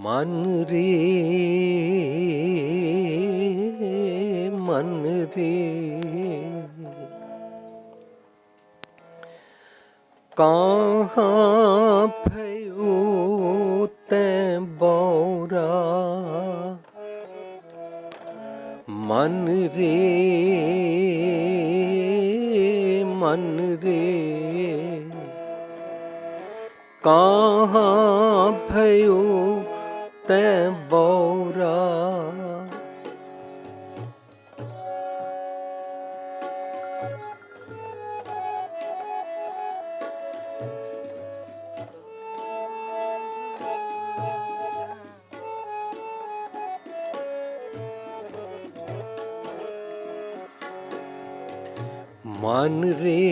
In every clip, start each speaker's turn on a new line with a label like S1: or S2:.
S1: मन रे मन रे कहाँ भयो तैं बौरा मन रे कहाँ भयो तैं बौरा मन रे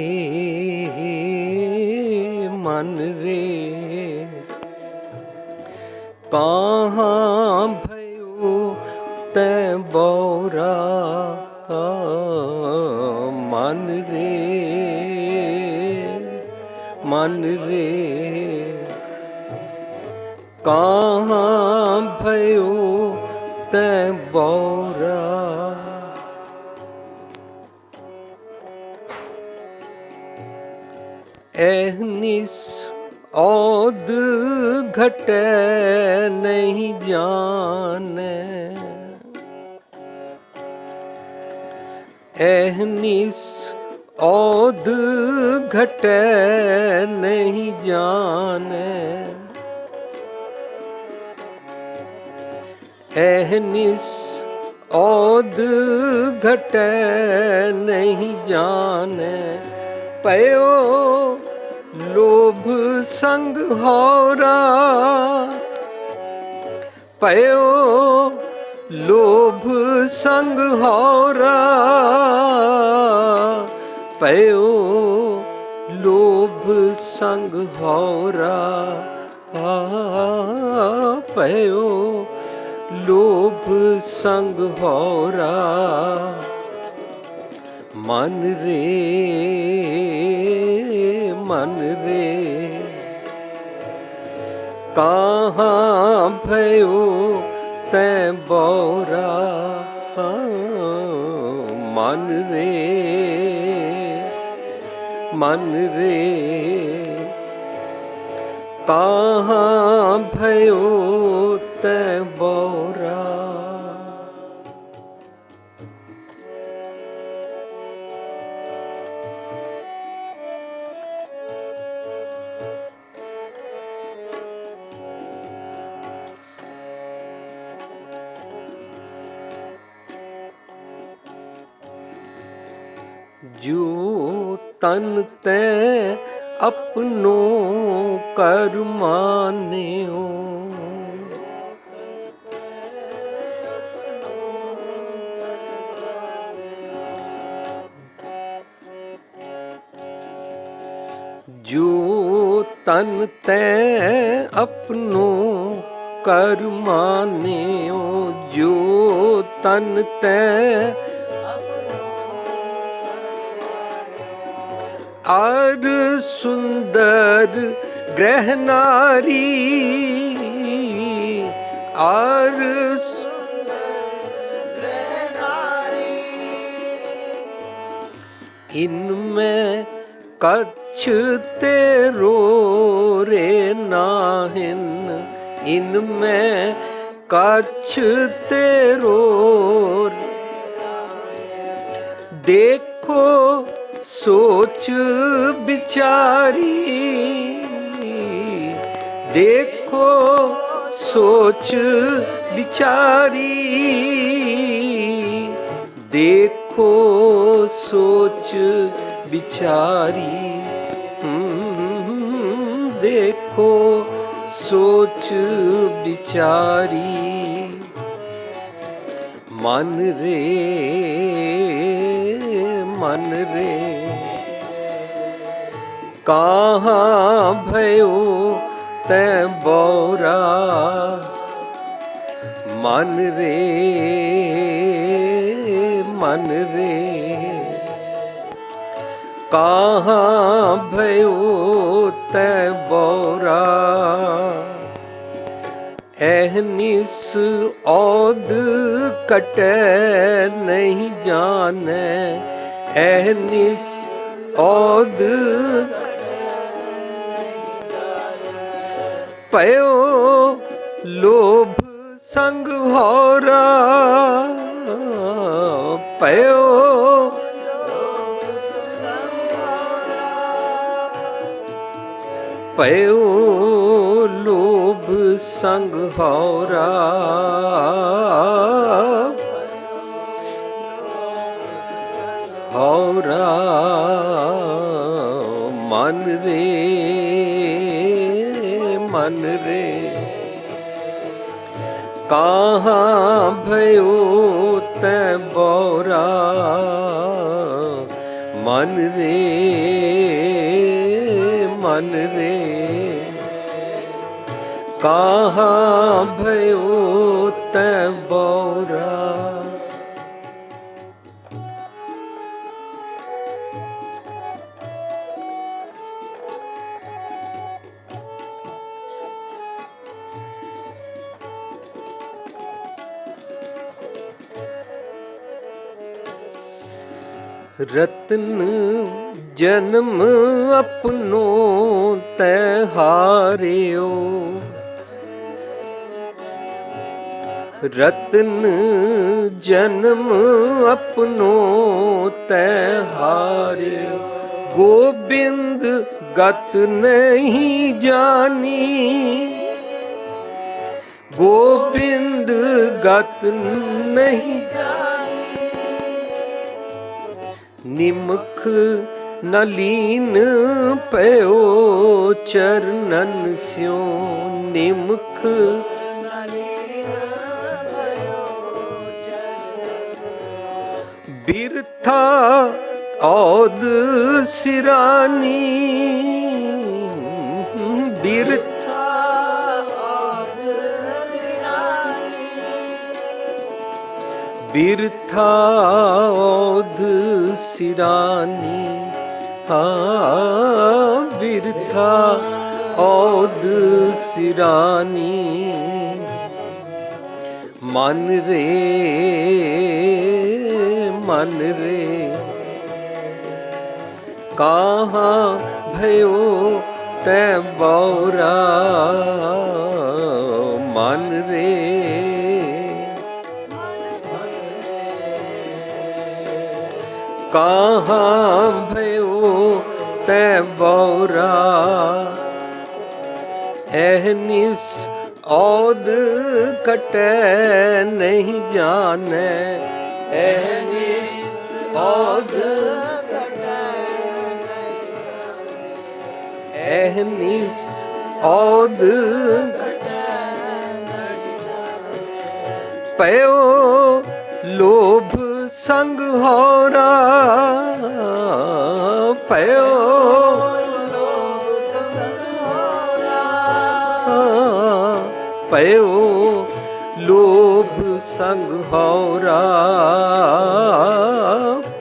S1: कहाँ भयो तैं बौरा मन रे कहाँ भयो तैं बौरा एहनिस औद घटे नहीं जाने एहनिस औद घटे नहीं जाने एहनिस औद घटे नहीं जाने पयो लोभ संग होरा पयो लोभ संग होरा पयो लोभ संग होरा पयो लोभ संग होरा मन रे कहाँ भयो तैं बौरा मन रे कहाँ भयो तैं बौरा जो तन तैं अपनो कर मान्यो जो तन तैं अपनो कर मान्यो जो तन तैं आर सुंदर ग्रह नारी आर इनमें कच्छ तेरो रे नाहिन इनमें कच्छ तेरो देखो सोच बिचारी देखो सोच बिचारी देखो सोच बिचारी देखो सोच बिचारी मन रे कहाँ भयो तैं बौरा मन रे कहाँ भयो तैं बौरा एहनिस औद कटै नहीं जाने, एहनिस औद पयो लोभ संग होरा, पयो पयो लोभ संग होरा, होरा मन रे मन रे, कहाँ भयो तै बोरा, मन रे मन रे, कहाँ भयो तै बोरा। रत्न जन्म अपनो तै हारियो, रत्न जन्म अपनो तै हारियो, गोबिंद गत नहीं जानी, गोबिंद गत नहीं निमख नलीन पयो चरणन स्यों, निमख बिरथा औद सिरानी, बिरथा बिरथा औद सिरानी, हाँ बिरथा औद सिरानी, मन रे मन रे, कहाँ भयो तै बोरा, मन रे कहाँ भयो तै बोरा, एहनिस औद कटै नहीं जाने, एहनिस औद एहनिस औद पयो लोभ संग होरा, पयो पयो लोभ संग होरा,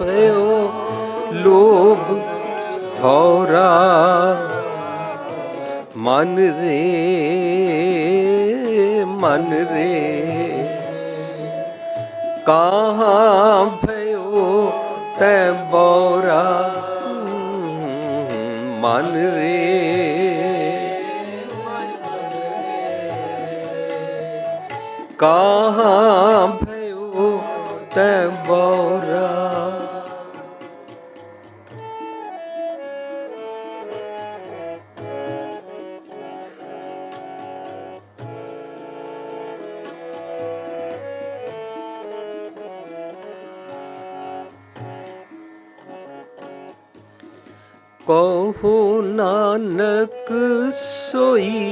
S1: पयो लोभ होरा, मन रे मन रे, कहाँ भयो तै बोरा, मन रे कहाँ भयो तै बोरा। कहो नानक सोई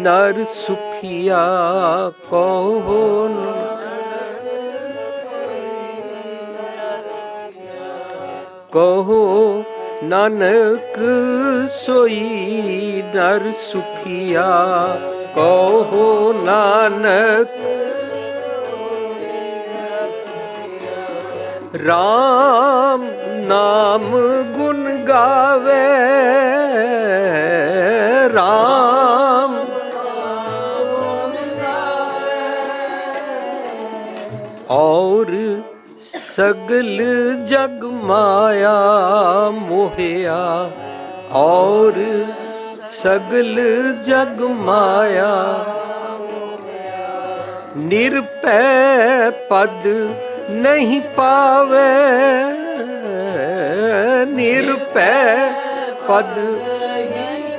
S1: नर सुखिया, कहो कहो नानक सोई नर सुखिया, कहो नानक राम नाम गुण गावे, राम सगल जग माया मोहिया, और सगल जग माया निरपै पद नहीं पावे, निरपै पद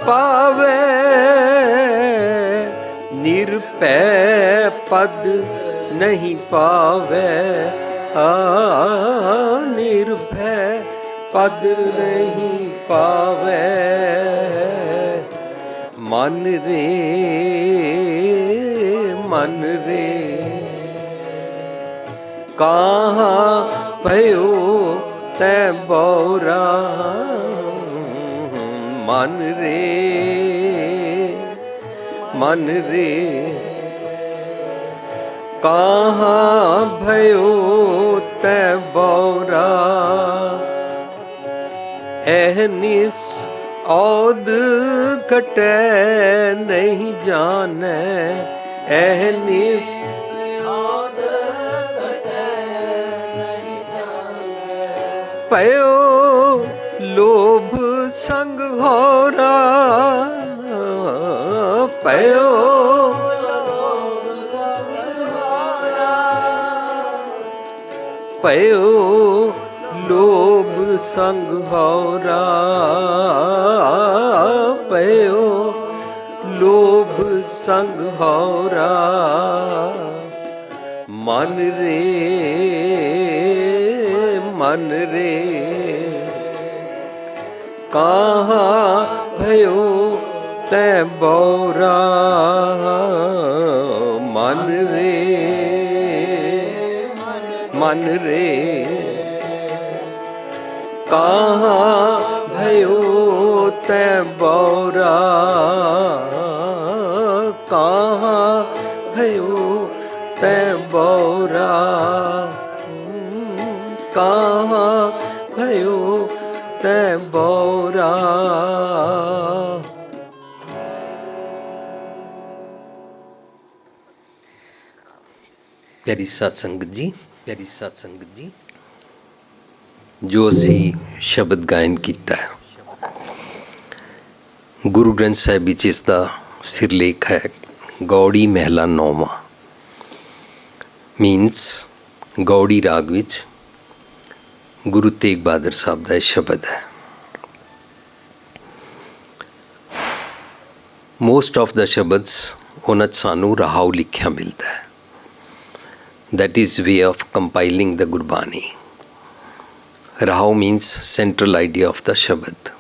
S1: पावे, निरपै पद नहीं पावे, निर्भय पद नहीं पावे। मन रे मन रे कहाँ भयो तै बौरा, मन रे मन रे कहाँ भयो तै बौरा, एहनिस औद कटै नहीं जाने, एहनिस औद कटै नहीं जाने, पयो लोभ संग होरा, पयो पयो लोभ संग होरा, पयो लोभ संग होरा, मन रे मन रे कहाँ भयो तै बौरा, मन रे मन रे कहाँ भयो तै बौरा, कहाँ भयो तै बौरा, कहाँ भयो तै बौरा। प्यारी साध संगत जी, प्यारी साध संगत जी, जो असी शब्द गायन किया है, गुरु ग्रंथ साहिब विच इसका सिरलेख है गौड़ी महला 9वां, मीनस गौड़ी राग विच गुरु तेग बहादुर साहब का शब्द है। मोस्ट ऑफ द शब्द्स उन्हें सानू रहाऊ लिखिया मिलता है, that is way of compiling the Gurbani. Rahao means central idea of the shabad.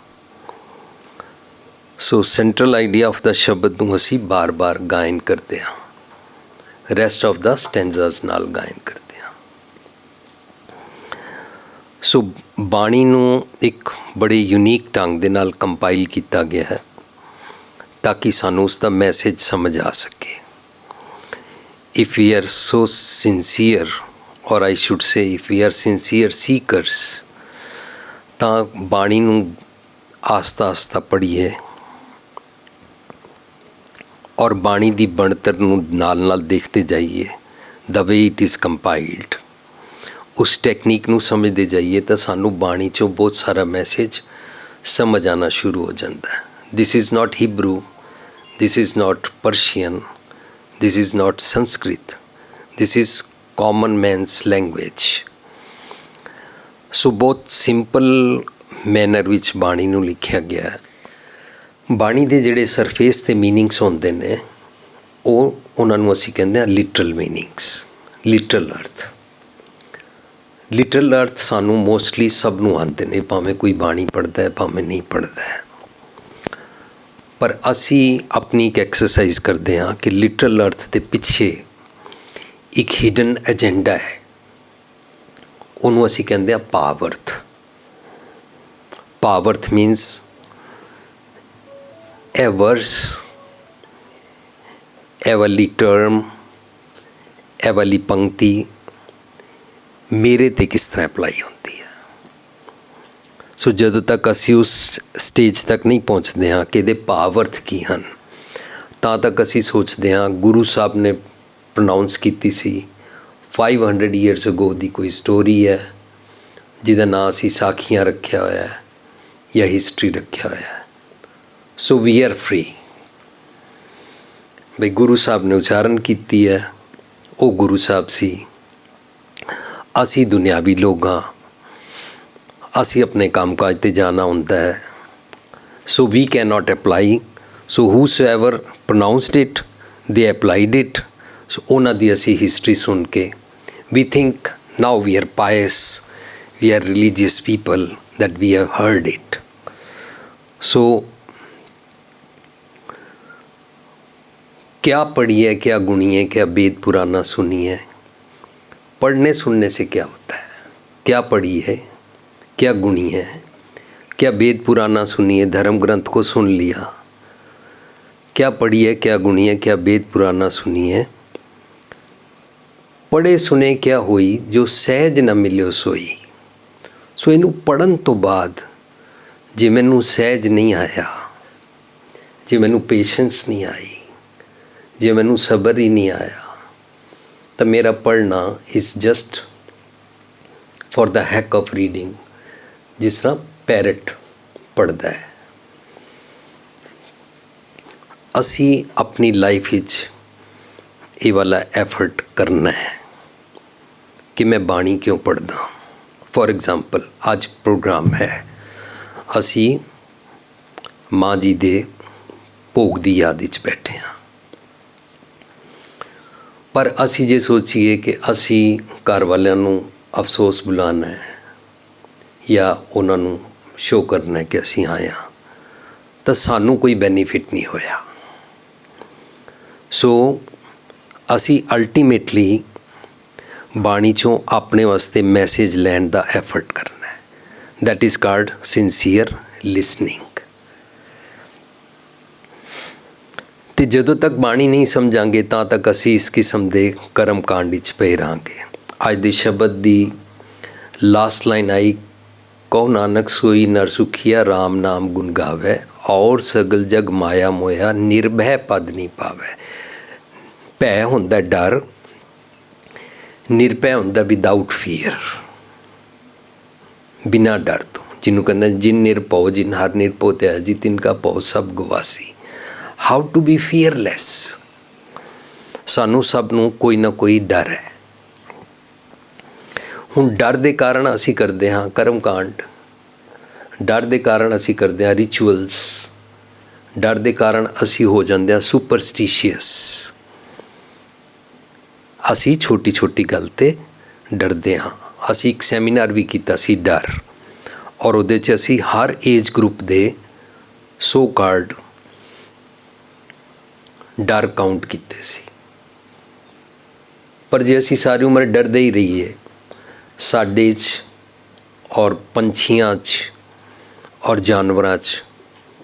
S1: So central idea of the shabad नूं असी बार बार गायन करते हैं, रेस्ट ऑफ द स्टैंजाज नाल गायन करते हैं। सो बाणी नूं एक बड़े यूनीक ढंग दे नाल कंपाइल किया गया है ताकि सानू उसका मैसेज समझ आ सके। If we are so sincere, or I should say if we are sincere seekers, तां बाणी नूं आस्ता आस्ता पढ़िए और बाणी दी बनतर नूं नाल नाल देखते जाइए, the way it is compiled, उस टैक्नीक नूं समझते जाइए तो सानू बाणी चों बहुत सारा मैसेज समझ आना शुरू हो जाता है। This is not Hebrew, this is not Persian, this is not Sanskrit, this is common man's language. So बहुत सिंपल मैनर विच बाणी नूं लिखिया गया है। बाणी दे जिहड़े सरफेस ते मीनिंग्स होंदे ने उन्हां नूं असीं कहंदे हां लिटरल मीनिंग्स, लिटरल अर्थ। लिटरल अर्थ सानू मोस्टली सब नूं आंदे ने, भावें कोई बाणी पढ़दा है भावें नहीं पढ़दा है, पर असी अपनी एक एक्सरसाइज करते हाँ कि लिटरल अर्थ के पिछे एक हिडन एजेंडा है, उन्होंने असी कहते हैं भावर्थ। भावर्थ मीनस ए वर्स, ए वाली टर्म, ए वाली पंक्ति मेरे ते किस तरह अप्लाई होती है। सो जदों तक असी उस स्टेज तक नहीं पहुँचते हाँ कि इहदे भावर्थ की हैं, तां तक असी सोचते हाँ गुरु साहब ने प्रोनाउंस की सी 500 ਈਅਰਸ ਅਗੋ ਦੀ ਕੋਈ ਸਟੋਰੀ ਹੈ ਜਿਹਦਾ ਨਾਂ ਅਸੀਂ ਸਾਖੀਆਂ ਰੱਖਿਆ ਹੋਇਆ ਹੈ ਜਾਂ ਹਿਸਟਰੀ ਰੱਖਿਆ ਹੋਇਆ ਹੈ। ਸੋ ਵੀ ਆਰ ਫ੍ਰੀ। ਬਈ ਗੁਰੂ ਸਾਹਿਬ ਨੇ ਉਚਾਰਨ ਕੀਤੀ ਹੈ, ਉਹ ਗੁਰੂ ਸਾਹਿਬ ਸੀ। ਅਸੀਂ ਦੁਨਿਆਵੀ ਲੋਕ ਹਾਂ, ਅਸੀਂ ਆਪਣੇ ਕੰਮ ਕਾਜ 'ਤੇ ਜਾਣਾ ਹੁੰਦਾ ਹੈ। So we can not apply. So whosoever pronounced it they applied it. So ਉਹਨਾਂ ਦੀ ਅਸੀਂ ਹਿਸਟਰੀ ਸੁਣ ਕੇ we think now we are pious, we are religious people, that we have heard it. So क्या पढ़िए, क्या गुणिए, क्या वेद पुराना सुनिए। पढ़ने सुनने से क्या होता है? क्या पढ़िए, क्या गुणिए, क्या वेद पुराना सुनिए, धर्म ग्रंथ को सुन लिया। क्या पढ़िए, क्या गुणिए, क्या वेद पुराना सुनिए। पढ़े सुने क्या होई, जो सहज न मिलियो सोई। सो इनू पढ़न तो बाद जे मैनू सहज नहीं आया, जे मैनू पेशेंस नहीं आई, जे मैनू सबर ही नहीं आया, तो मेरा पढ़ना is just for the hack of reading, जिस तरह पैरट पढ़ता है। असी अपनी लाइफ विच ये वाला एफर्ट करना है कि मैं बाणी क्यों पढ़दा। फॉर एग्जाम्पल आज प्रोग्राम है, असी माँ जी दे भोग दी याद विच बैठे हाँ, पर असी जे सोचीए कि असी घर वालियां नूं अफसोस बुलाना है या उन्हां नूं शो करना है कि असी आए हाँ, तो सानू कोई बेनीफिट नहीं होया। सो असी अल्टीमेटली बाणी चों अपने वास्ते मैसेज लैण दा एफर्ट करना है। That is called sincere listening. तो जदों तक बाणी नहीं समझांगे तां तक असी इस किस्म के कर्म कांड विच पए रहांगे। अज दे शब्द दी लास्ट लाइन आई, कहो नानक सोई नर सुखिया, राम नाम गुण गावै, और सगल जग माया मोया, निर्भय पद नहीं पावै। भै हुंदा डर, निर्भय हुंदा विदाउट फीयर, बिना डर तो। जिन्हों कहते जिन निरभौ जिन हर निरभौ त्या जी, तिनका भौ सब गवासी। How to be fearless. सानू सब नूं कोई ना कोई डर है। हुण डर दे कारण असी करते हाँ कर्म कांड, डर दे कारण असी करते हाँ रिचुअल्स, डर दे कारण असी हो जाते हैं सुपरस्टिशियस। असी छोटी छोटी गल ते डरते हाँ। असी एक सैमीनार भी किया सी डर, और उहदे च असी हर एज ग्रुप दे सो कार्ड डर काउंट किए सी। पर जे असी सारी उम्र डरदे ही रहीए, साडे च और पंछियां च और जानवरां च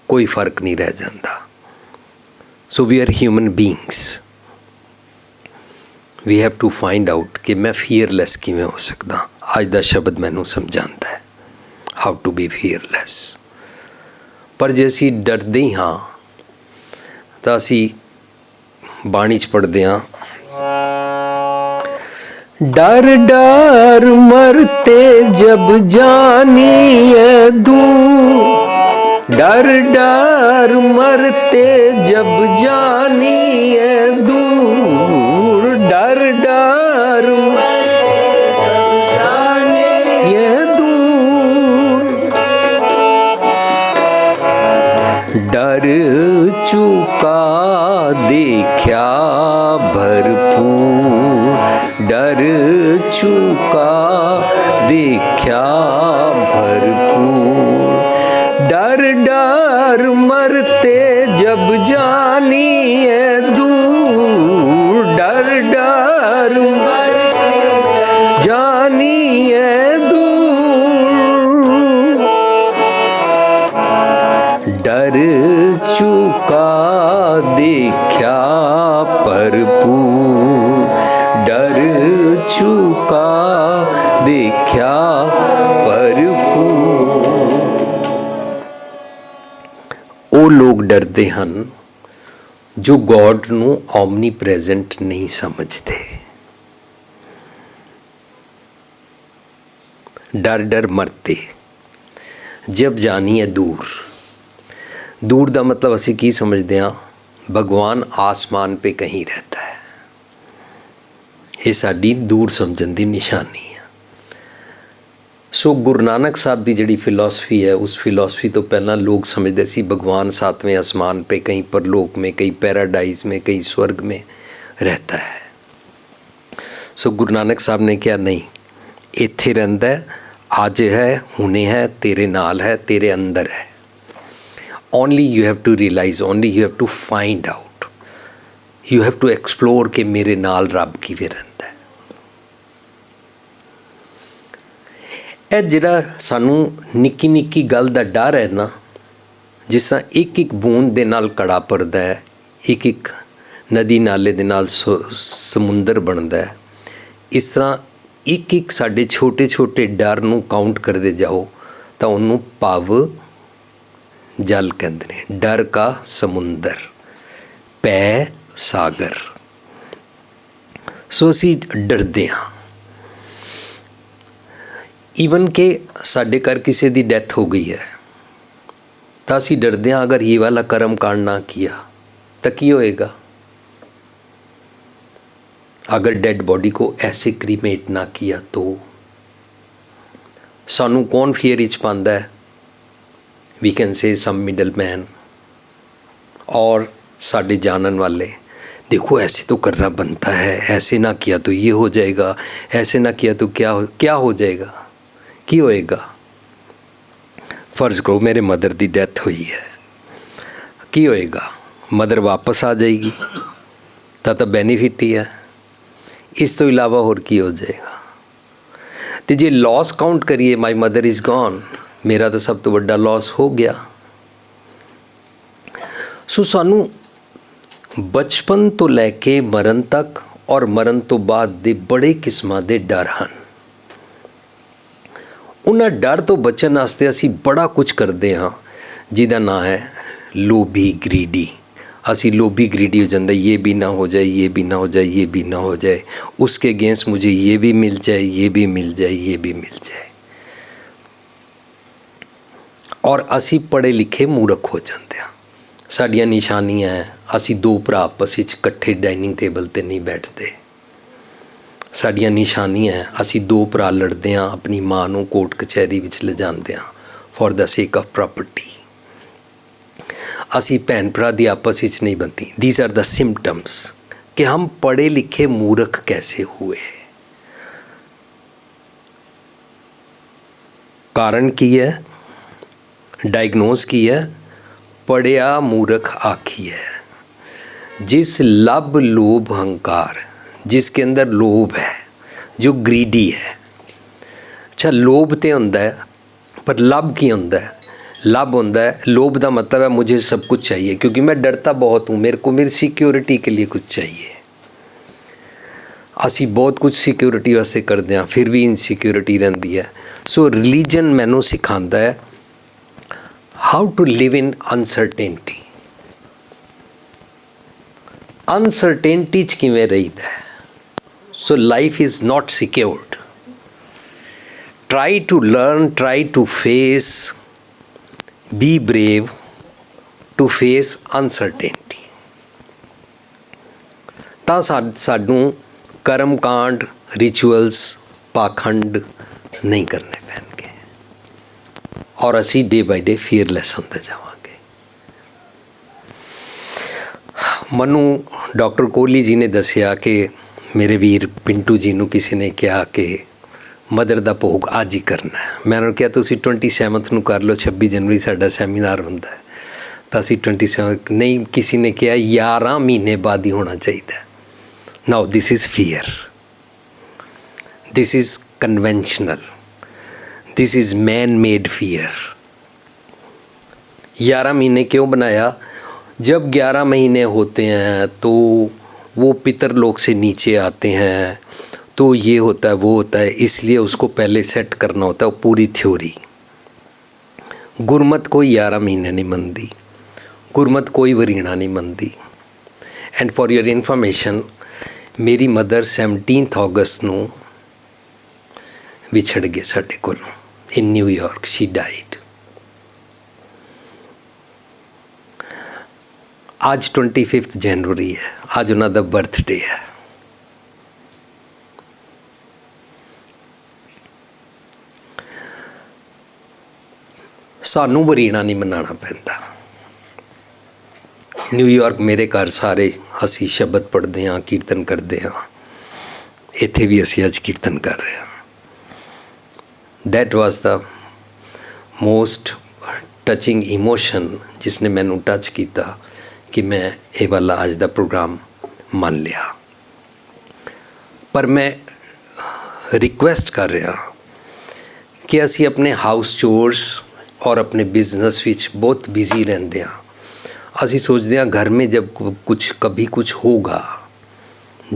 S1: कोई फर्क नहीं रह जाता। So we are human beings. We have to find out कि मैं फीयरलैस किवें हो सकदा। अज दा शब्द मैनू समझाता है हाउ टू बी फीयरलैस। पर जे असी डरदे ही हाँ तो असी बाणी च पढ़दे हाँ, डर डर मरते जब जानिए दूर, डर डर मरते जब जानिए दूर, डर डर ये दूर, डर चुका देखा भरपूर, डर चुका देखा भरपूर, डर डर मरते जब जानिए दूर, डर डर जानिए दूर, डर चुका देखा भरपूर, डर चुका देखा भरपूर। ਉਹ ਲੋਕ ਡਰਦੇ ਹਨ ਜੋ ਗੋਡ ਨੂੰ ਓਮਨੀ ਪ੍ਰੈਜ਼ੈਂਟ ਨਹੀਂ ਸਮਝਦੇ। डर डर मरते, जब जानी है दूर। दूर ਦਾ ਮਤਲਬ ਅਸੀਂ ਕੀ ਸਮਝਦੇ ਹਾਂ? ਭਗਵਾਨ ਆਸਮਾਨ 'ਤੇ ਕਹੀਂ ਰਹਿਤਾ ਹੈ। ਇਹ ਸਾਡੀ ਦੂਰ ਸਮਝਣ ਦੀ ਨਿਸ਼ਾਨੀ ਹੈ। ਸੋ ਗੁਰੂ ਨਾਨਕ ਸਾਹਿਬ ਦੀ ਜਿਹੜੀ ਫਿਲਾਸਫੀ ਹੈ, ਉਸ ਫਿਲਾਸਫੀ ਤੋਂ ਪਹਿਲਾਂ ਲੋਕ ਸਮਝਦੇ ਸੀ ਭਗਵਾਨ 7वें आसमान पे कहीं परलोक में, कहीं पैराडाइज में, कहीं स्वर्ग में रहता है। सो गुरु नानक साहब ने किहा नहीं, ਇੱਥੇ ਰਹਿੰਦਾ ਹੈ, ਅੱਜ ਹੈ, ਹੁਣੇ ਹੈ, ਤੇਰੇ ਨਾਲ ਹੈ, ਤੇਰੇ ਅੰਦਰ ਹੈ। only you have to realize, only you have to find out, you have to explore ਕਿ ਮੇਰੇ ਨਾਲ ਰੱਬ ਕਿਵੇਂ ਰਹਿੰਦਾ ਹੈ। ਇਹ ਜਿਹੜਾ ਸਾਨੂੰ ਨਿੱਕੀ ਨਿੱਕੀ ਗੱਲ ਦਾ ਡਰ ਹੈ ਨਾ, ਜਿਸ ਤਰ੍ਹਾਂ ਇੱਕ ਇੱਕ ਬੂੰਦ ਦੇ ਨਾਲ ਕੜਾ ਭਰਦਾ ਹੈ, ਇੱਕ ਇੱਕ ਨਦੀ ਨਾਲੇ ਦੇ ਨਾਲ ਸਮੁੰਦਰ ਬਣਦਾ ਹੈ, ਇਸ ਤਰ੍ਹਾਂ ਇੱਕ ਇੱਕ ਸਾਡੇ ਛੋਟੇ ਛੋਟੇ ਡਰ ਨੂੰ ਕਾਊਂਟ ਕਰਦੇ ਜਾਓ ਤਾਂ ਉਹਨੂੰ ਭਵ ਜਲ ਕਹਿੰਦੇ ਨੇ। ਡਰ ਕਾ ਸਮੁੰਦਰ, ਭੈ ਸਾਗਰ। ਸੋ ਅਸੀਂ ਡਰਦੇ ਹਾਂ। ਈਵਨ ਕਿ ਸਾਡੇ ਘਰ ਕਿਸੇ ਦੀ ਡੈਥ ਹੋ ਗਈ ਹੈ ਤਾਂ ਅਸੀਂ ਡਰਦੇ ਹਾਂ, ਅਗਰ ਇਹ ਵਾਲਾ ਕਰਮ ਕਾਂਡ ਨਾ ਕੀਆ ਤਾਂ ਕੀ ਹੋਏਗਾ? अगर डेड बॉडी को ऐसे क्रीमेट ना किया तो सानू कौन फियर इच पांदा है? We can say some middle man और साढ़े जानन वाले, देखो ऐसे तो करना बनता है, ऐसे ना किया तो ये हो जाएगा, ऐसे ना किया तो क्या हो जाएगा, की होएगा? फ़र्ज़ करो मेरे मदर दी डेथ हुई है, की होएगा? मदर वापस आ जाएगी तो बेनीफिट ही है, ਇਸ ਤੋਂ ਇਲਾਵਾ ਹੋਰ ਕੀ ਹੋ ਜਾਏਗਾ? ਅਤੇ ਜੇ ਲੋਸ ਕਾਊਂਟ ਕਰੀਏ, ਮਾਈ ਮਦਰ ਇਜ਼ ਗੋਨ, ਮੇਰਾ ਤਾਂ ਸਭ ਤੋਂ ਵੱਡਾ ਲੋਸ ਹੋ ਗਿਆ। ਸੋ ਸਾਨੂੰ ਬਚਪਨ ਤੋਂ ਲੈ ਕੇ ਮਰਨ ਤੱਕ ਔਰ ਮਰਨ ਤੋਂ ਬਾਅਦ ਦੇ ਬੜੇ ਕਿਸਮਾਂ ਦੇ ਡਰ ਹਨ। ਉਹਨਾਂ ਡਰ ਤੋਂ ਬਚਣ ਵਾਸਤੇ ਅਸੀਂ ਬੜਾ ਕੁਝ ਕਰਦੇ ਹਾਂ, ਜਿਹਦਾ ਨਾਂ ਹੈ ਲੋਭੀ, ਗਰੀਡੀ। ਅਸੀਂ लोभी ग्रीडी हो जाता, ये भी ना हो जाए, ये भी ना हो जाए, ये भी ना हो जाए, उसके अगेंस्ट मुझे ये भी मिल जाए, ये भी मिल जाए, ये भी मिल जाए। और ਅਸੀਂ पढ़े लिखे मूर्ख हो जाते हैं। ਸਾਡੀਆਂ ਨਿਸ਼ਾਨੀਆਂ ਹੈ, ਅਸੀਂ ਦੋ ਭਰਾ ਆਪਸ ਵਿੱਚ ਇਕੱਠੇ ਡਾਈਨਿੰਗ ਟੇਬਲ 'ਤੇ ਨਹੀਂ ਬੈਠਦੇ। ਸਾਡੀਆਂ ਨਿਸ਼ਾਨੀਆਂ ਹੈ, ਅਸੀਂ ਦੋ ਭਰਾ ਲੜਦੇ ਹਾਂ, ਆਪਣੀ ਮਾਂ ਨੂੰ ਕੋਰਟ ਕਚਹਿਰੀ ਵਿੱਚ ਲਿਜਾਂਦੇ ਹਾਂ for the sake of property. ਅਸੀਂ ਭੈਣ ਭਰਾ ਦੀ आपस ਵਿੱਚ नहीं बनती। दीज आर द सिम्टम्स कि हम पढ़े लिखे मूर्ख कैसे हुए। कारण की है, डायग्नोज की है, पढ़िया मूर्ख आखी है। जिस लब लोभ अहंकार, जिसके अंदर लोभ है, जो ग्रीडी है। अच्छा, लोभ तो होंदा है, पर लब की होंदा है? लाभ होता है, लोभ का मतलब है मुझे सब कुछ चाहिए, क्योंकि मैं डरता बहुत हूँ, मेरे को मेरी सिक्योरिटी के लिए कुछ चाहिए। असी बहुत कुछ सिक्योरिटी वास्ते करते हैं, फिर भी इनसिक्योरिटी रहती है। सो रिलीजन मैनू सिखाता है how to live in uncertainty. Uncertainty च किवें रहीदा है। So life is not secured. Try to learn, try to face, be brave to face uncertainty. ਤਾਂ ਸਾਨੂੰ ਕਰਮ ਕਾਂਡ, ਰਿਚੁਅਲਸ, ਪਾਖੰਡ ਨਹੀਂ ਕਰਨੇ ਪੈਣਗੇ ਔਰ ਅਸੀਂ ਡੇ ਬਾਈ ਡੇ ਫੀਅਰਲੈਸ ਹੁੰਦੇ ਜਾਵਾਂਗੇ। ਮੈਨੂੰ ਡਾਕਟਰ ਕੋਹਲੀ ਜੀ ਨੇ ਦੱਸਿਆ ਕਿ ਮੇਰੇ ਵੀਰ ਪਿੰਟੂ ਜੀ ਨੂੰ ਕਿਸੇ ਨੇ ਕਿਹਾ ਕਿ ਮਦਰ ਦਾ ਭੋਗ ਅੱਜ ਹੀ ਕਰਨਾ ਹੈ। ਮੈਂ ਉਹਨਾਂ ਨੂੰ ਕਿਹਾ ਤੁਸੀਂ 27 ਨੂੰ ਕਰ ਲਓ, 26 ਜਨਵਰੀ ਸਾਡਾ ਸੈਮੀਨਾਰ ਹੁੰਦਾ ਹੈ ਤਾਂ ਅਸੀਂ 27 ਨਹੀਂ, ਕਿਸੇ ਨੇ ਕਿਹਾ 11 ਮਹੀਨੇ ਬਾਅਦ ਹੀ ਹੋਣਾ ਚਾਹੀਦਾ। Now this is fear, this is conventional, this is man made fear. 11 महीने क्यों बनाया? जब 11 महीने होते हैं तो वो पितरलोक से नीचे आते हैं, तो ये होता है वो होता है, इसलिए उसको पहले सेट करना होता है पूरी थ्योरी। गुरमत कोई 11 महीने नहीं मनती, गुरमत कोई वरीणा नहीं मनती। एंड फॉर योर इन्फॉर्मेशन, मेरी मदर 17 अगस्त ਨੂੰ ਵਿਛੜ ਗਏ ਸਾਡੇ ਕੋਲੋਂ। ਇਨ ਨਿਊਯਾਰਕ ਸ਼ੀ ਡਾਈਡ। ਅੱਜ 25 ਜਨਵਰੀ ਹੈ, ਅੱਜ ਉਹਨਾਂ ਦਾ ਬਰਥਡੇ ਹੈ। ਸਾਨੂੰ ਵਰੀਣਾ ਨਹੀਂ ਮਨਾਉਣਾ ਪੈਂਦਾ। ਨਿਊਯਾਰਕ ਮੇਰੇ ਘਰ ਸਾਰੇ ਅਸੀਂ ਸ਼ਬਦ ਪੜ੍ਹਦੇ ਹਾਂ, ਕੀਰਤਨ ਕਰਦੇ ਹਾਂ। ਇੱਥੇ ਵੀ ਅਸੀਂ ਅੱਜ ਕੀਰਤਨ ਕਰ ਰਹੇ ਹਾਂ। That was the most touching emotion ਜਿਸਨੇ ਮੈਨੂੰ ਟੱਚ ਕੀਤਾ ਕਿ ਮੈਂ ਇਹ ਵਾਲਾ ਅੱਜ ਦਾ ਪ੍ਰੋਗਰਾਮ ਮੰਨ ਲਿਆ। ਪਰ ਮੈਂ ਰਿਕੁਐਸਟ ਕਰ ਰਿਹਾ ਕਿ ਅਸੀਂ ਆਪਣੇ ਹਾਊਸ ਚੋਰਸ ਔਰ ਆਪਣੇ ਬਿਜ਼ਨਸ ਵਿੱਚ ਬਹੁਤ ਬਿਜ਼ੀ ਰਹਿੰਦੇ ਹਾਂ। ਅਸੀਂ सोचते हैं घर में जब कभी कुछ होगा,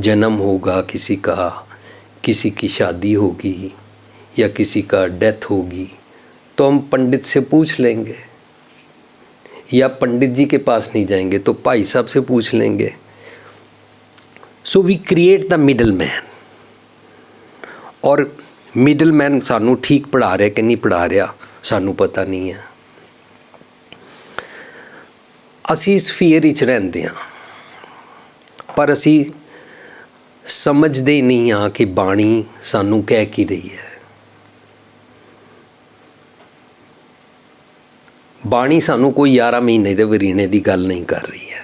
S1: जन्म होगा किसी का, किसी की शादी होगी या किसी का डेथ होगी, तो हम पंडित से पूछ लेंगे या पंडित जी के पास नहीं जाएंगे तो भाई साहब से पूछ लेंगे। So we create the middle man. और मिडल मैन सानू ठीक पढ़ा रहा कि नहीं पढ़ा रहा सानू पता नहीं है। ਅਸੀਂ ਇਸ ਫੀਅਰ ਵਿੱਚ ਰਹਿੰਦੇ ਹਾਂ, ਪਰ ਅਸੀਂ ਸਮਝਦੇ ਨਹੀਂ ਹਾਂ ਕਿ ਬਾਣੀ ਸਾਨੂੰ ਕਹਿ ਕੀ ਰਹੀ ਹੈ। ਬਾਣੀ ਸਾਨੂੰ ਕੋਈ 11 ਮਹੀਨੇ ਦੇ ਵਰੀਣੇ ਦੀ ਗੱਲ ਨਹੀਂ ਕਰ ਰਹੀ है।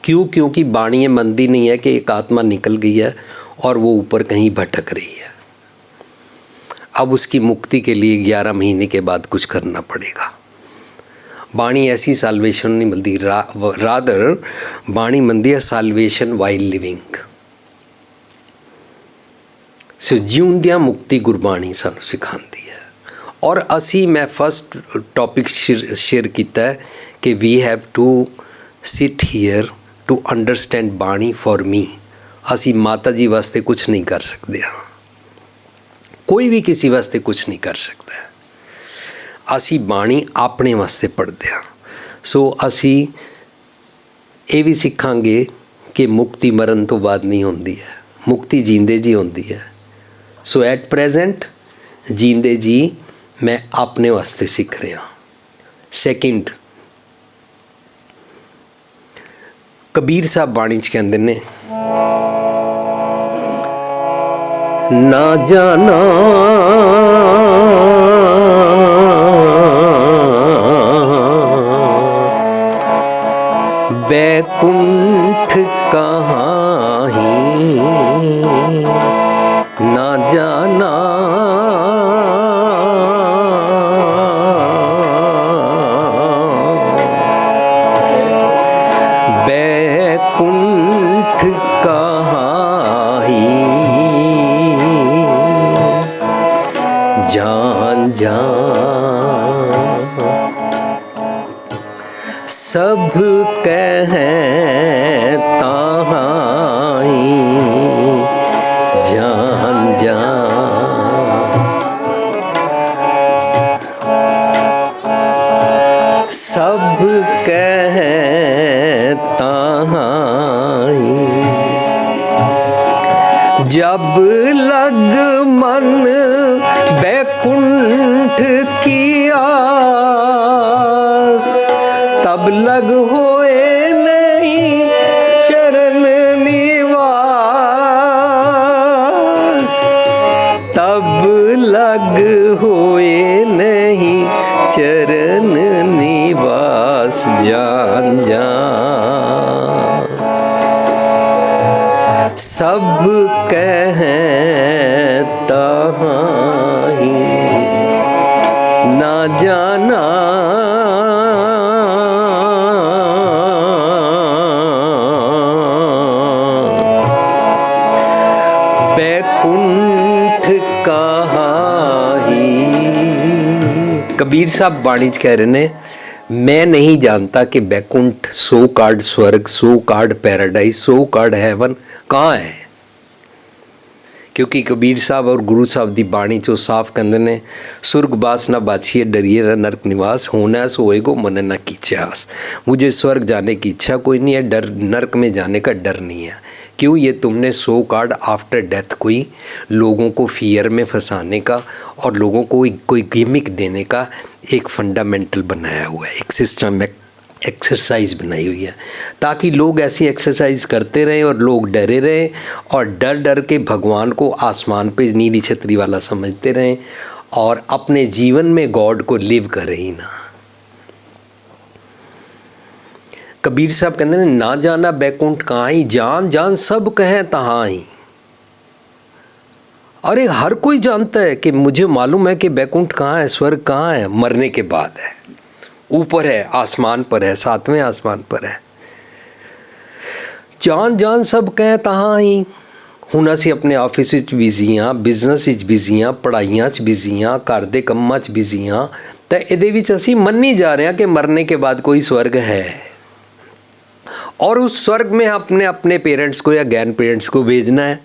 S1: क्यों? क्योंकि बाणी ये मनती नहीं है कि एक आत्मा निकल गई है और वो ऊपर कहीं भटक रही है। अब उसकी मुक्ति के लिए 11 महीने के बाद कुछ करना पड़ेगा। बाणी ऐसी साल्वेशन नहीं मिलती, रादर बाणी मिलती है साल्वेशन वाइल लिविंग। सो जिउंदियां मुक्ति गुरबाणी सानू सिखाती है। और असी मैं फस्ट टॉपिक शेयर किया है कि we have to sit here to understand Bani for me. असी माता जी वास्ते कुछ नहीं कर सकते हाँ, कोई भी किसी वास्ते कुछ नहीं कर सकता है। असी बाणी अपने वास्ते पढ़ते हैं। सो असी ये भी सीखांगे कि मुक्ति मरण तो बाद नहीं होती है, मुक्ति जींदे जी होती है। सो एट प्रेजेंट जींदे जी मैं अपने वास्ते सीख रहा। सैकेंड, कबीर साहब बाणी च कहते ने, ना जाना बैकुंठ कहाँ ही, ना जाना बैकुंठ कहाँ ही, जान जान सब कहें ताहीं, जान जान सब कहें ताहीं, जब लग मन बैकुंठ की आस, तब लग होए नहीं चरण निवास, तब लग होए नहीं चरण निवास, जान जान सब कहें ताहीं, ना जाना बैकुंठ कहाँ ही। कबीर साहब बाणी च कह रहे ने, मैं नहीं जानता कि बैकुंठ सो कार्ड स्वर्ग, सो कार्ड पैराडाइज, सो कार्ड हेवन कहाँ है। क्योंकि कबीर साहब और गुरु साहब की बाणी चो साफ कहते ने, सुर्ग बास ना बाछिए डरिए ना नरक निवास, होना सो होएगो मन न कीचे आस। मुझे स्वर्ग जाने की इच्छा कोई नहीं है, डर नरक में जाने का डर नहीं है। क्यों ये तुमने सो कॉल्ड आफ्टर डेथ कोई लोगों को फियर में फंसाने का और लोगों को कोई गिमिक देने का एक फंडामेंटल बनाया हुआ है, एक सिस्टम एक्सरसाइज बनाई हुई है, ताकि लोग ऐसी एक्सरसाइज करते रहें और लोग डरे रहें और डर डर के भगवान को आसमान पे नीली छतरी वाला समझते रहें और अपने जीवन में गॉड को लिव करें ही ना। कबीर साहब कहते हैं ना जाना बैकुंठ कहाँ ही, जान जान सब कहें तहाँ ही। अरे हर कोई जानता है कि मुझे मालूम है कि बैकुंठ कहाँ है, स्वर्ग कहाँ है, मरने के बाद है, ऊपर है, आसमान पर है, 7वें आसमान पर है। जान जान सब कहें तहाँ ही। ਹੁਣ ਅਸੀਂ ਆਪਣੇ ਆਫਿਸ ਵਿੱਚ ਬਿਜ਼ੀ ਹਾਂ, ਬਿਜ਼ਨਸ ਵਿੱਚ ਬਿਜ਼ੀ ਹਾਂ, ਪੜ੍ਹਾਈਆਂ 'ਚ ਬਿਜ਼ੀ ਹਾਂ, ਘਰ ਦੇ ਕੰਮਾਂ 'ਚ ਬਿਜ਼ੀ ਹਾਂ, ਤਾਂ ਇਹਦੇ ਵਿੱਚ ਅਸੀਂ ਮੰਨੀ ਜਾ ਰਹੇ ਹਾਂ कि मरने के बाद कोई स्वर्ग है और उस स्वर्ग में अपने अपने पेरेंट्स को या ग्रैंड पेरेंट्स को भेजना है।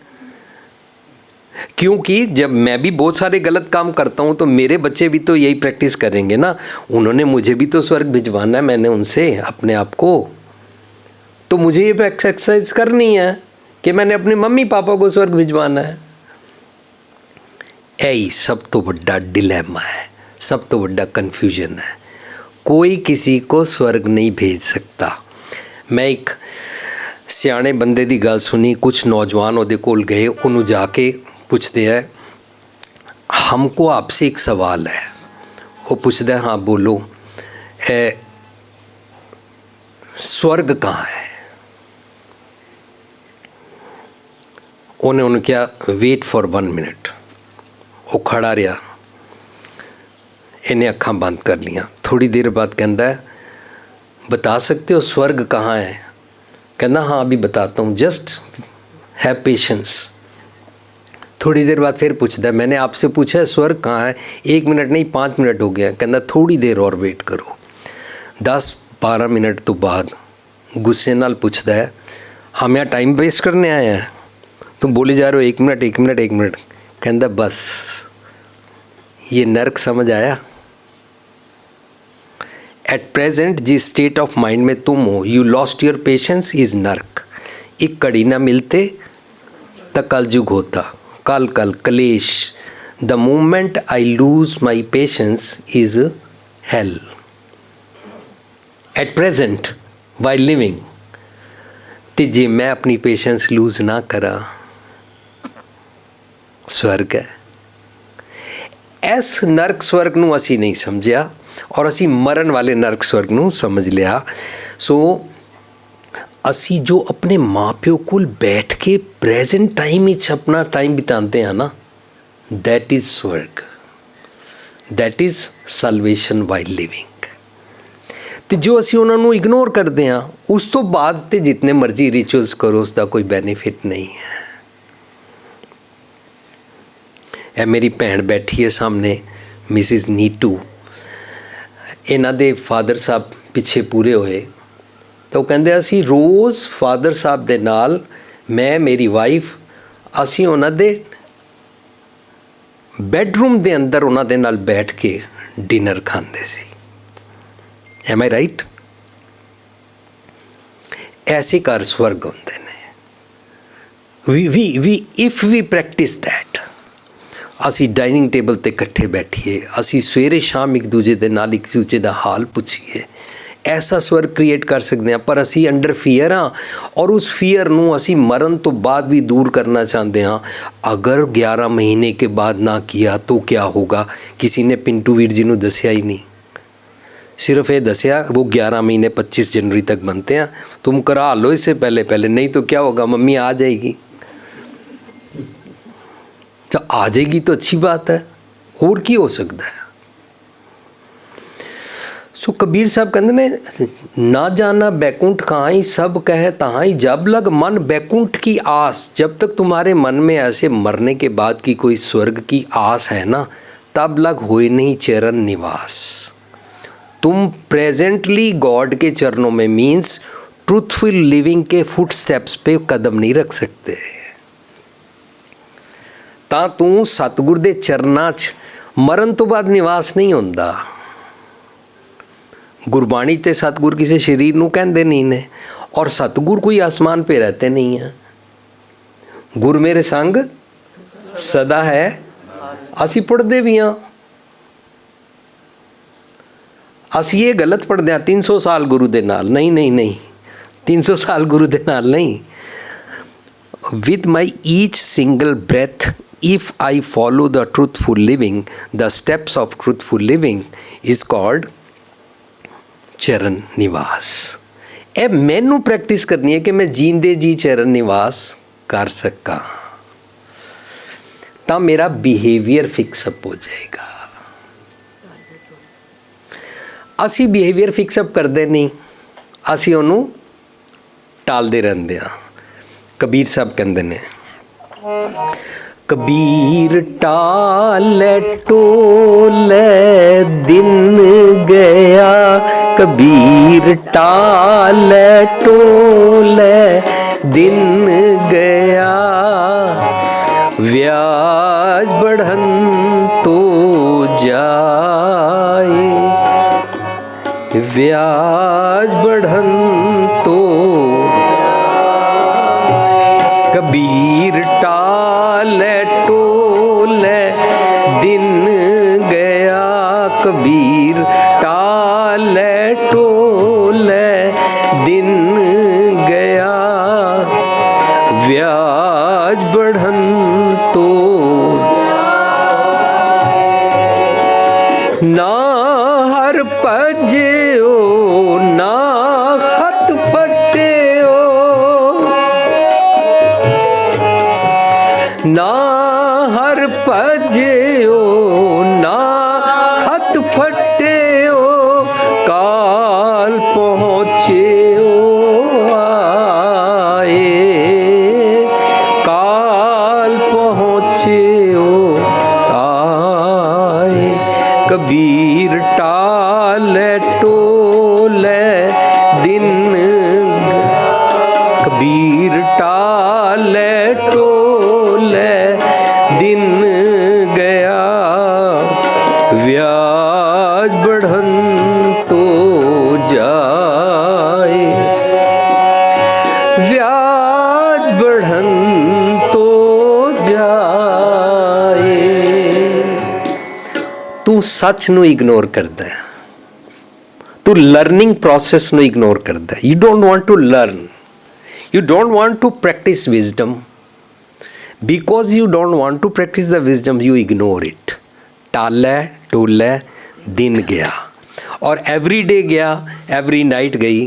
S1: क्योंकि जब मैं भी बहुत सारे गलत काम करता हूँ तो मेरे बच्चे भी तो यही प्रैक्टिस करेंगे ना, उन्होंने मुझे भी तो स्वर्ग भिजवाना है, मैंने उनसे अपने आप को, तो मुझे ये एक्सरसाइज करनी है कि मैंने अपने मम्मी पापा को स्वर्ग भिजवाना है। यही सब तो बड़ा डिलेमा है, सब तो बड़ा कन्फ्यूजन है। कोई किसी को स्वर्ग नहीं भेज सकता। मैं एक सियाने बंदे की गल सुनी, कुछ नौजवान उहदे कोल गए, उन्होंने जाके पूछते हैं हमको आपसे एक सवाल है। वो पूछता है हाँ बोलो, स्वर्ग कहाँ है? उन्होंने क्या वेट फॉर 1 मिनट। वो खड़ा रहा, इन्हें अखां बंद कर लिया। थोड़ी देर बाद कहता है बता सकते हो स्वर्ग कहाँ है? कहना हाँ अभी बताता हूँ, जस्ट हैव पेशेंस। थोड़ी देर बाद फिर पूछता है मैंने आपसे पूछा है स्वर्ग कहाँ है? 1 मिनट नहीं 5 मिनट हो गया। कहना थोड़ी देर और वेट करो। 10-12 मिनट तो बाद गुस्से नाल पूछता है हम यहाँ टाइम वेस्ट करने आए हैं, तुम बोले जा रहे हो 1 मिनट 1 मिनट 1 मिनट। कहता बस ये नर्क समझ आया? एट प्रेजेंट जिस स्टेट ऑफ माइंड में तुम हो, you lost your patience is नर्क। एक कड़ी ना मिलते तो कलयुग होता, कल कल कलेश। The moment I lose my patience is hello. At present while living, तो जे मैं अपनी पेशेंस लूज ना करा स्वर्ग है। इस नरक स्वर्ग नूं असी नहीं समझिया और असी मरण वाले नरक स्वर्ग नूं समझ लिया। सो असी जो अपने माँ प्यो कोल बैठ के प्रेजेंट टाइम विच अपना टाइम बिताते हैं ना, दैट इज़ स्वर्ग, that is salvation while living. तो जो असी उन्होंने इग्नोर करते हैं उस तो बाद तो जितने मर्जी रिचुअल्स करो उसका कोई बेनीफिट नहीं है। ਇਹ मेरी भैन बैठी है सामने, मिसिज नीटू, इन्हां दे फादर साहब पिछे पूरे होए तो कहते असी रोज़ फादर साहब दे नाल मैं मेरी वाइफ असी उन्हां दे बैडरूम दे अंदर उन्हां दे नाल बैठ के डिनर खांदे सी। एम आई राइट? ऐसे घर स्वर्ग होंदे ने। We if we practice that, असी डाइनिंग टेबल ते इकट्ठे बैठिए, असी सवेरे शाम एक दूजे दे नाल एक दूजे दा हाल पुछिए, ऐसा स्वर्ग क्रिएट कर सकते हैं। पर असी अंडर फीयर हाँ और उस फीयर नूं असी मरण तो बाद भी दूर करना चाहते हाँ। अगर 11 महीने के बाद ना किया तो क्या होगा? किसी ने पिंटू वीर जी नूं दसिया ही नहीं, सिर्फ ये दसिया वो 11 महीने 25 जनवरी तक बनते हैं, तुम करा लो इससे पहले पहले, नहीं तो क्या होगा? मम्मी आ जाएगी। तो आ जाएगी तो अच्छी बात है, और की हो सकता है। सो कबीर साहब कहते ने ना जाना बैकुंठ कहाँ ही, सब कहे तहाँ ही। जब लग मन बैकुंठ की आस, जब तक तुम्हारे मन में ऐसे मरने के बाद की कोई स्वर्ग की आस है ना, तब लग होए नहीं चरण निवास। तुम प्रेजेंटली गॉड के चरणों में मीन्स ट्रूथफुल लिविंग के फुट स्टेप्स पे कदम नहीं रख सकते। ਤਾਂ ਤੂੰ ਸਤਿਗੁਰ ਦੇ ਚਰਨਾਂ 'ਚ ਮਰਨ ਤੋਂ ਬਾਅਦ ਨਿਵਾਸ ਨਹੀਂ ਹੁੰਦਾ। गुरबाणी ते सतगुर किसी शरीर नूं कहंदे नहीं ने और सतगुर कोई आसमान पे रहते नहीं हैं। ਗੁਰ ਮੇਰੇ ਸੰਗ ਸਦਾ ਹੈ। ਅਸੀਂ ਪੜ੍ਹਦੇ ਵੀ ਹਾਂ, ਅਸੀਂ ਇਹ ਗਲਤ ਪੜ੍ਹਦੇ ਹਾਂ 300 ਸਾਲ ਗੁਰੂ ਦੇ ਨਾਲ। ਨਹੀਂ ਨਹੀਂ ਨਹੀਂ, 300 ਸਾਲ ਗੁਰੂ ਦੇ ਨਾਲ ਨਹੀਂ। with my each single breath, if I follow the truthful living, the steps of truthful living is called ਚਰਨ ਨਿਵਾਸ। ਇਹ ਮੈਨੂੰ ਪ੍ਰੈਕਟਿਸ ਕਰਨੀ ਹੈ ਕਿ ਮੈਂ ਜੀਂਦੇ ਜੀ ਚਰਨ ਨਿਵਾਸ ਕਰ ਸਕਾਂ, ਤਾਂ ਮੇਰਾ ਬਿਹੇਵੀਅਰ ਫਿਕਸਅਪ ਹੋ ਜਾਏਗਾ। ਅਸੀਂ ਬਿਹੇਵੀਅਰ ਫਿਕਸਅਪ ਕਰਦੇ ਨਹੀਂ, ਅਸੀਂ ਉਹਨੂੰ ਟਾਲਦੇ ਰਹਿੰਦੇ ਹਾਂ। ਕਬੀਰ ਸਾਹਿਬ ਕਹਿੰਦੇ ਨੇ, ਕਬੀਰ ਟਾਲੇ ਟੋਲੇ ਦਿਨ ਗਿਆ, ਕਬੀਰ ਟਾਲੇ ਟੋਲੇ ਦਿਨ ਗਿਆ, ਵਿਆਜ बढ़न तो जाए, व्याज बढ़न तो कबीर टाले टोले दिन गया, कबीर टाले टोले दिन गया, व्याज बढ़न तो ना हर भजियो ना खत फटियो, ना हर भजियो ना खत फटियो, काल पहुँचियो आए, काल पहुँचियो आए, कबीर टाले टोले दिन, कबीर टाले टोले दिन गया, व्याज बढ़न तो जाए, व्याज बढ़न तो जाए। तू सच ਨੂੰ ਇਗਨੋਰ ਕਰਦਾ ਹੈ, ਤੂੰ ਲਰਨਿੰਗ ਪ੍ਰੋਸੈਸ ਨੂੰ ਇਗਨੋਰ ਕਰਦਾ ਹੈ। You don't want to learn, you don't want to practice wisdom. Because you don't want to practice the wisdom, you ignore it. टाले टोले दिन गया, और एवरी डे गया, एवरी नाइट गई,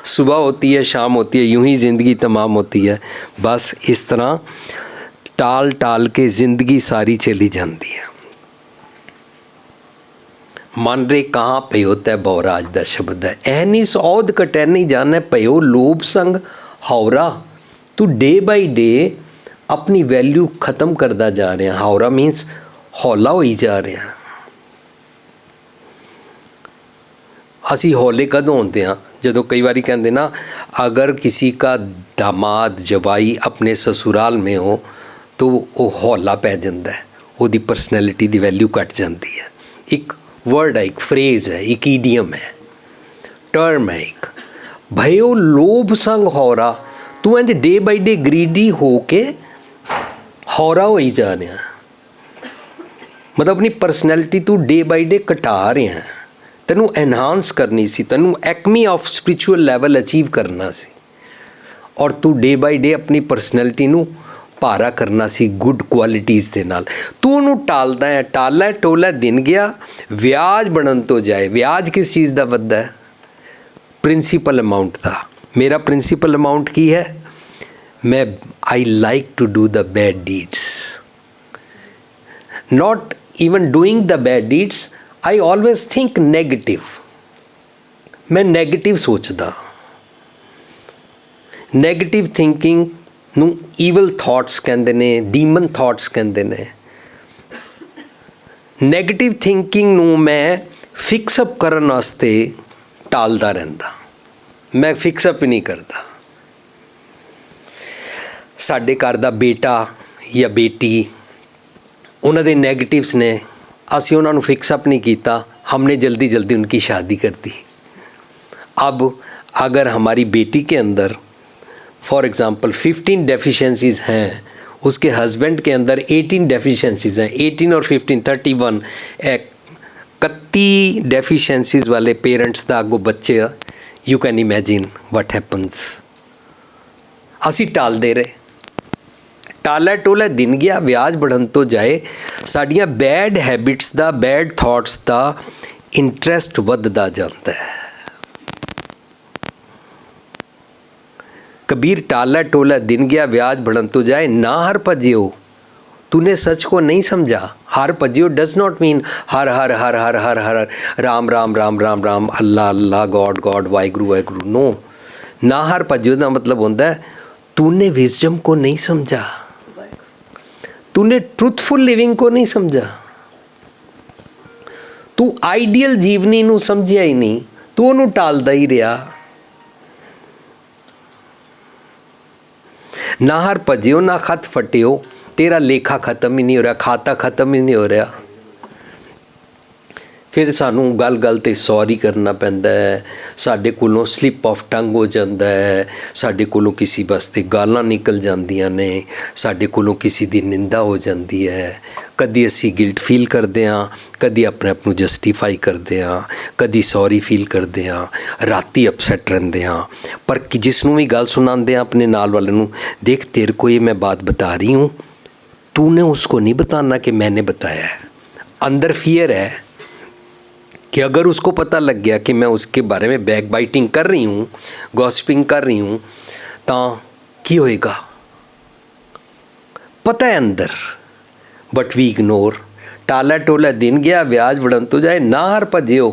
S1: सुबह होती है शाम होती है, यूं ही ज़िंदगी तमाम होती है। बस इस तरह टाल टाल के ज़िंदगी सारी चली जाती है। मन रे कहाँ पयो तै बहुराज दा शब्द है, ऐनी सौद कटैनी जाने पयो लोभ संग हावरा। तू डे बाई डे अपनी वैल्यू ख़त्म करता जा रहे हैं। हावरा मीन्स हौला होई जा रहे हैं। असी हौले कदों होंदे हां, जदों कई बारी कहते ना, अगर किसी का दामाद जवाई अपने ससुराल में हो तो वो हौला पै जाता है, उसकी परसनैलिटी की वैल्यू घट जाती है। एक वर्ड है, एक फ्रेज है, एक ईडियम है, टर्म है एक, भयो लोभ संग हौरा। तू इंज डे बाई डे ग्रीडी हो के हौरा हो ही जा रहा, मतलब अपनी परसनैलिटी तू डे बाई डे घटा रहे हैं। तेनू एनहांस करनी सी, तेनू acme of spiritual level achieve करना सी, और तू डे बाई डे अपनी परसनैलिटी नू भारा करना सी गुड क्वालिटीज़ दे नाल। तू उन्होंने टालदा है, टाला टोला दिन गया, व्याज बनन तो जाए। व्याज किस चीज़ का वधदा है? प्रिंसीपल अमाउंट का। मेरा प्रिंसीपल अमाउंट की है, मैं I like to do the bad deeds, not even doing the bad deeds. I always think negative, मैं नेगेटिव सोचदा। नेगेटिव थिंकिंग नू ईवल थॉट्स कहते ने, डीमन थॉट्स कहते ने। नेगेटिव थिंकिंग नू मैं फिक्सअप करन वास्ते टालदा रहिंदा, मैं फिक्सअप ही नहीं करता। साडे घर दा बेटा या बेटी, उन्हां दे नेगेटिव्स ने, असी उन्हां नू फिक्सअप नहीं किया, हमने जल्दी जल्दी उनकी शादी कर दी। अब अगर हमारी बेटी के अंदर फॉर एग्ज़ाम्पल 15 डेफिशिएंसीज हैं, उसके हस्बैंड के अंदर 18 डेफिशिएंसीज हैं, 18 और 15 31 31 डेफिशिएंसीज वाले पेरेंट्स ਦਾ ਅੱਗੋਂ ਬੱਚੇ, you can imagine what happens. ਅਸੀਂ ਟਾਲਦੇ ਰਹੇ, ਟਾਲਾ ਟੋਲਾ ਦਿਨ ਗਿਆ ਵਿਆਜ बढ़न ਤੋਂ ਜਾਏ, ਸਾਡੀਆਂ ਬੈਡ ਹੈਬਿਟਸ ਦਾ, ਬੈਡ ਥਾਟਸ ਦਾ ਇੰਟਰਸਟ ਵੱਧਦਾ ਜਾਂਦਾ ਹੈ। कबीर टाला टोला दिन गया ब्याज बढ़न तो जाए, ना हर भजियो, तूने सच को नहीं समझा। हर भजियो does not mean Har Har Har Har Har Har Ram Ram Ram Ram Ram Allah Allah God God Waheguru Waheguru, no. ना हर भजियो का मतलब होता है तूने विजडम को नहीं समझा, तूने ट्रुथफुल लिविंग को नहीं समझा, तू आइडियल जीवनी नूं समझिया ही नहीं, तू उन्होंने टालदा ही रहा। ना हर भजियो ना खत फटियो, तेरा लेखा खत्म ही नहीं हो रहा, खाता खत्म ही नहीं हो रहा। फिर सानू गल गल ते सॉरी करना पैंदा है, साडे कोलों स्लिप ऑफ टंग हो जाता है, साडे कोलों किसी वास्ते गालां निकल जांदियां ने, साडे कोलों किसी दी निंदा हो जाती है। कदी असी गिल्ट फील करते हाँ, कदी अपने आप नूं जस्टिफाई करते हाँ, कदी सॉरी फील करते हाँ, राती अपसैट रहंदे हाँ। पर जिसनूं भी गल सुनांदे हाँ अपने नाल वाले नूं, देख तेरे को ये मैं बात बता रही हूँ, तूने उसको नहीं बताना कि मैंने बताया है। अंदर फियर है कि अगर उसको पता लग गया कि मैं उसके बारे में बैक बाइटिंग कर रही हूँ, गॉसिपिंग कर रही हूँ, तो की होएगा पता है अंदर, बट वी इग्नोर। टाला टोला दिन गया ब्याज बढ़न तो जाए, ना हर भजियो,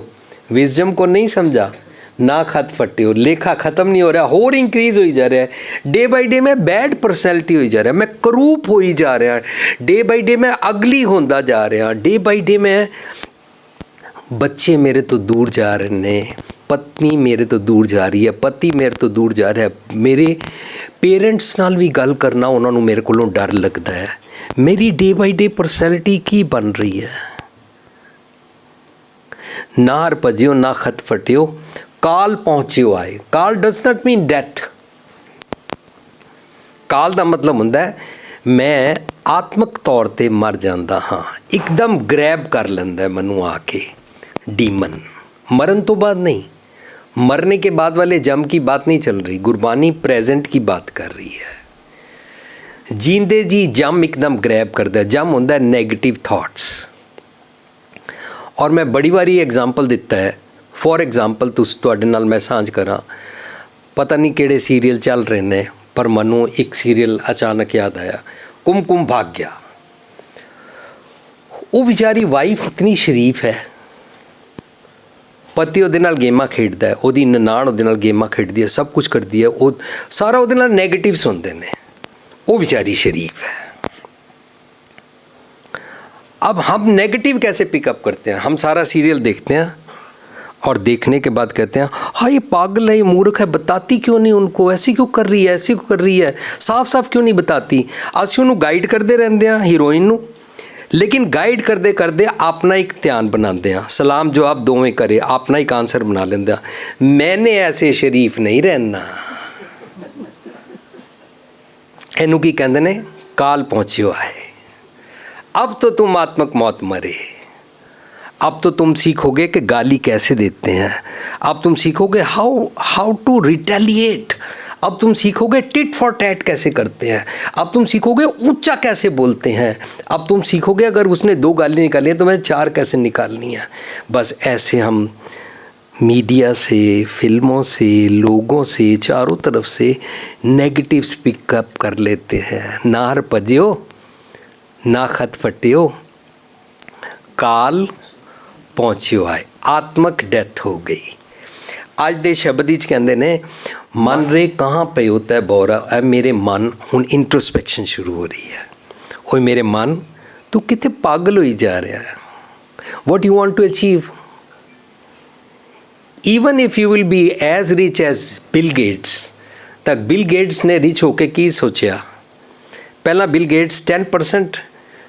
S1: विजडम को नहीं समझा, ना खत फटियो, लेखा ख़त्म नहीं हो रहा, होर इंक्रीज हो जा रहा है। डे बाई डे मैं बैड पर्सनैलिटी हो जा रहा, मैं करूप हो ही जा रहा, डे बाई डे मैं अगली होंदा जा रहा, डे बाई डे मैं, बच्चे मेरे तो दूर जा रहे ने, पत्नी मेरे तो दूर जा रही है, पति मेरे तो दूर जा रहा है, मेरे पेरेंट्स नाल भी गल करना उन्होंने मेरे को डर लगता है। मेरी डे बाई डे पर्सनैलिटी की बन रही है। ना हर भजियो ना खत फटियो, काल पहुँचियो आए। काल डज नॉट मीन डेथ। काल का मतलब होंदा है मैं आत्मक तौर पर मर जाता हाँ, एकदम ग्रैब कर लेंदा है मैनू आके डीमन। मरण तो बाद नहीं, मरने के बाद वाले जम की बात नहीं चल रही, गुरबानी प्रेजेंट की बात कर रही है। जींदे जी जम एकदम ग्रैब करता है। जम होंदा है नेगेटिव थॉट्स। और मैं बड़ी बारी एग्जाम्पल दिता है, फॉर एग्जाम्पल तुहाडे नाल मैं सांझ करा, पता नहीं किहड़े सीरियल चल रहे ने, पर मनु एक सीरियल अचानक याद आया, कुमकुम भाग्या। वो बेचारी वाइफ इतनी शरीफ है, पति ਉਹਦੇ ਨਾਲ ਗੇਮਾਂ ਖੇਡਦਾ ਹੈ, ਉਹਦੀ ਨਨਾਣ ਉਹਦੇ ਨਾਲ ਗੇਮਾਂ ਖੇਡਦੀ ਹੈ, ਸਭ ਕੁਝ ਕਰਦੀ ਹੈ, ਉਹ ਸਾਰਾ ਉਹਦੇ ਨਾਲ ਨੈਗੇਟਿਵਸ ਹੁੰਦੇ ਨੇ, वो बेचारी शरीफ है। अब हम नेगेटिव कैसे पिकअप करते हैं? हम सारा सीरियल देखते हैं और देखने के बाद कहते हैं हाँ ये पागल है, ये मूर्ख है, बताती क्यों नहीं उनको, ऐसी क्यों कर रही है, ऐसी क्यों कर रही है, साफ साफ क्यों नहीं बताती। ਅਸੀਂ ਉਹਨੂੰ गाइड करते रहते हैं हीरोइन ਨੂੰ, लेकिन गाइड करते करते अपना एक ध्यान बनाते हैं, सलाम जवाब दोवें करे, अपना एक आंसर बना लेंगे, मैंने ऐसे शरीफ नहीं रहना। ਇਹਨੂੰ ਕੀ ਕਹਿੰਦੇ ਨੇ? काल पहुँचियो आए। अब तो तुम आत्मक मौत मरे। अब तो तुम सीखोगे कि गाली कैसे देते हैं, अब तुम सीखोगे हाउ टू रिटेलिएट, अब तुम सीखोगे टिट फॉर टैट कैसे करते हैं, अब तुम सीखोगे ऊंचा कैसे बोलते हैं, अब तुम सीखोगे अगर उसने 2 गाली निकाली है तो मैं 4 कैसे निकालनी है। बस ऐसे हम मीडिया से, फिल्मों से, लोगों से, चारों तरफ से नेगेटिव्स पिकअप कर लेते हैं। ना हर भजियो ना खत फटियो, काल पहुँचियो आए। आत्मक डेथ हो गई। ਅੱਜ ਦੇ ਸ਼ਬਦ ਵਿੱਚ ਕਹਿੰਦੇ ਨੇ ਮਨ ਰੇ ਕਹਾਂ ਪਈ ਹੋਤਾ ਹੈ ਬੋਰਾ। ਐ ਮੇਰੇ ਮਨ ਹੁਣ ਇੰਟਰੋਸਪੈਕਸ਼ਨ ਸ਼ੁਰੂ ਹੋ ਰਹੀ ਹੈ। ਓਏ ਮੇਰੇ ਮਨ ਤੂੰ ਕਿਤੇ ਪਾਗਲ ਹੋਈ ਜਾ ਰਿਹਾ ਹੈ। What you want to achieve, even if you will be as rich as Bill Gates. ਤਾਂ ਬਿਲ ਗੇਟਸ ਨੇ ਰਿਚ ਹੋ ਕੇ ਕੀ ਸੋਚਿਆ? ਪਹਿਲਾਂ ਬਿਲ ਗੇਟਸ 10%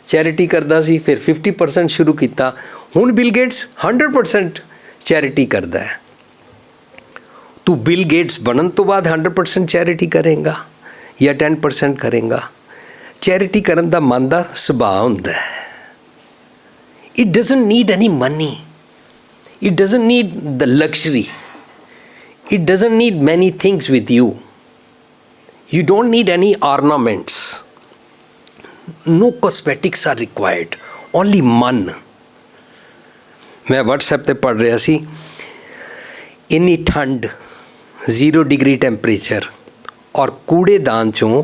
S1: ਚੈਰਿਟੀ ਕਰਦਾ ਸੀ, ਫਿਰ 50% ਸ਼ੁਰੂ ਕੀਤਾ, ਹੁਣ ਬਿਲ ਗੇਟਸ 100% ਚੈਰਿਟੀ ਕਰਦਾ ਹੈ। तू बिल गेट्स बनन तो बाद 100% चैरिटी करेगा या 10% करेगा? ਚੈਰਿਟੀ ਕਰਨ ਦਾ ਮਨ ਦਾ ਸੁਭਾਅ ਹੁੰਦਾ ਹੈ। It doesn't need any money, it doesn't need the luxury, it doesn't need many things with you, you don't need any ornaments, no cosmetics are required, only ਮਨ। ਮੈਂ WhatsApp ਤੇ ਪੜ੍ਹ ਰਿਹਾ ਸੀ, ਇੰਨੀ ਠੰਡ, 0 ਡਿਗਰੀ ਟੈਂਪਰੇਚਰ, ਔਰ ਕੂੜੇਦਾਨ 'ਚੋਂ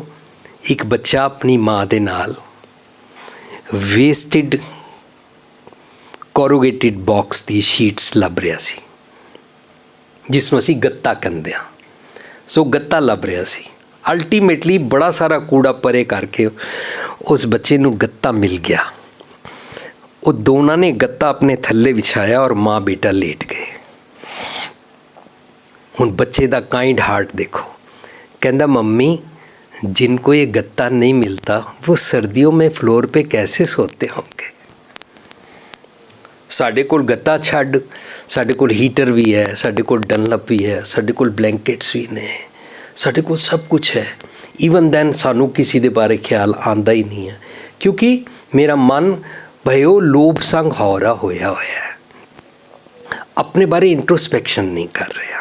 S1: ਇੱਕ ਬੱਚਾ ਆਪਣੀ ਮਾਂ ਦੇ ਨਾਲ ਵੇਸਟਿਡ ਕੋਰੂਗੇਟਿਡ ਬਾਕਸ ਦੀ ਸ਼ੀਟਸ ਲੱਭ ਰਿਹਾ ਸੀ, ਜਿਸ ਨੂੰ ਅਸੀਂ ਗੱਤਾ ਕਹਿੰਦੇ ਹਾਂ। ਸੋ ਗੱਤਾ ਲੱਭ ਰਿਹਾ ਸੀ। ਅਲਟੀਮੇਟਲੀ ਬੜਾ ਸਾਰਾ ਕੂੜਾ ਪਰੇ ਕਰਕੇ ਉਸ ਬੱਚੇ ਨੂੰ ਗੱਤਾ ਮਿਲ ਗਿਆ। ਉਹ ਦੋਨਾਂ ਨੇ ਗੱਤਾ ਆਪਣੇ ਥੱਲੇ ਵਿਛਾਇਆ ਔਰ ਮਾਂ ਬੇਟਾ ਲੇਟ ਗਏ। ਹੁਣ ਬੱਚੇ ਦਾ ਕਾइंड हार्ट देखो, कहता मम्मी जिनको ये गत्ता नहीं मिलता वो सर्दियों में फ्लोर पे कैसे सोते होंगे। साढ़े कोल गत्ता छड्ड, साढ़े कोल हीटर भी है, साढ़े कोल डनलप भी है, साढ़े कोल ब्लैंकेट्स भी ने, साढ़े कोल सब कुछ है। ईवन दैन सानू किसी दे बारे ख्याल आंदा ही नहीं है, क्योंकि मेरा मन भयो लोभ संग हौरा होया है, अपने बारे इंट्रोस्पैक्शन नहीं कर रहा।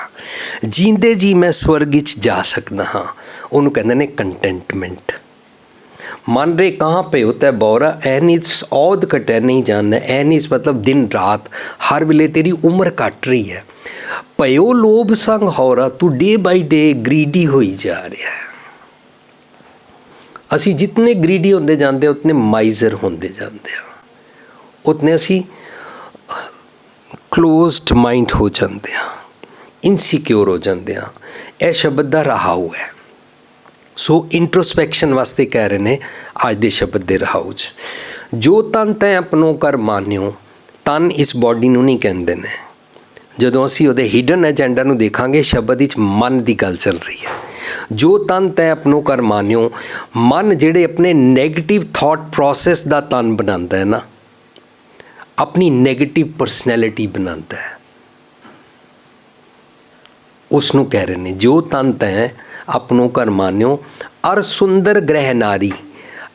S1: जींदे जी मैं स्वर्ग विच जा सकता हाँ, उन्होंने कहते हैं कंटेंटमेंट। मन रे कहाँ पे होता है बौरा, एनिस औद कटे नहीं जानना, एनिस मतलब दिन रात हर वेले तेरी उम्र कट रही है। पयो लोभ संग हौरा, तू डे बाई डे ग्रीडी होई जा रहा है। असी जितने ग्रीडी होंदे जाते उतने माइजर होंदे जाते हैं, उतने असी क्लोज्ड माइंड हो जाते हैं, इनसिक्योर हो जाते हैं। यह शब्द का रहाऊ है। सो इंट्रोस्पैक्शन वास्ते कह रहे हैं अज दे शब्द के रहाऊ च, जो तन तै अपनों कर मान्यो, तन इस बॉडी नूं नहीं कहते ने। जदों असीं उहदे हिडन एजेंडा नूं देखांगे, शब्द विच मन की गल चल रही है। जो तन तै अपनों कर मान्यो, मन जिहड़े अपने नैगेटिव थॉट प्रोसैस का तन बनाता है ना, अपनी नैगेटिव परसनैलिटी बनाता है, उसनू कह रहे हैं जो तन तै अपनों घर मान्यो। अर सुंदर ग्रह नारी,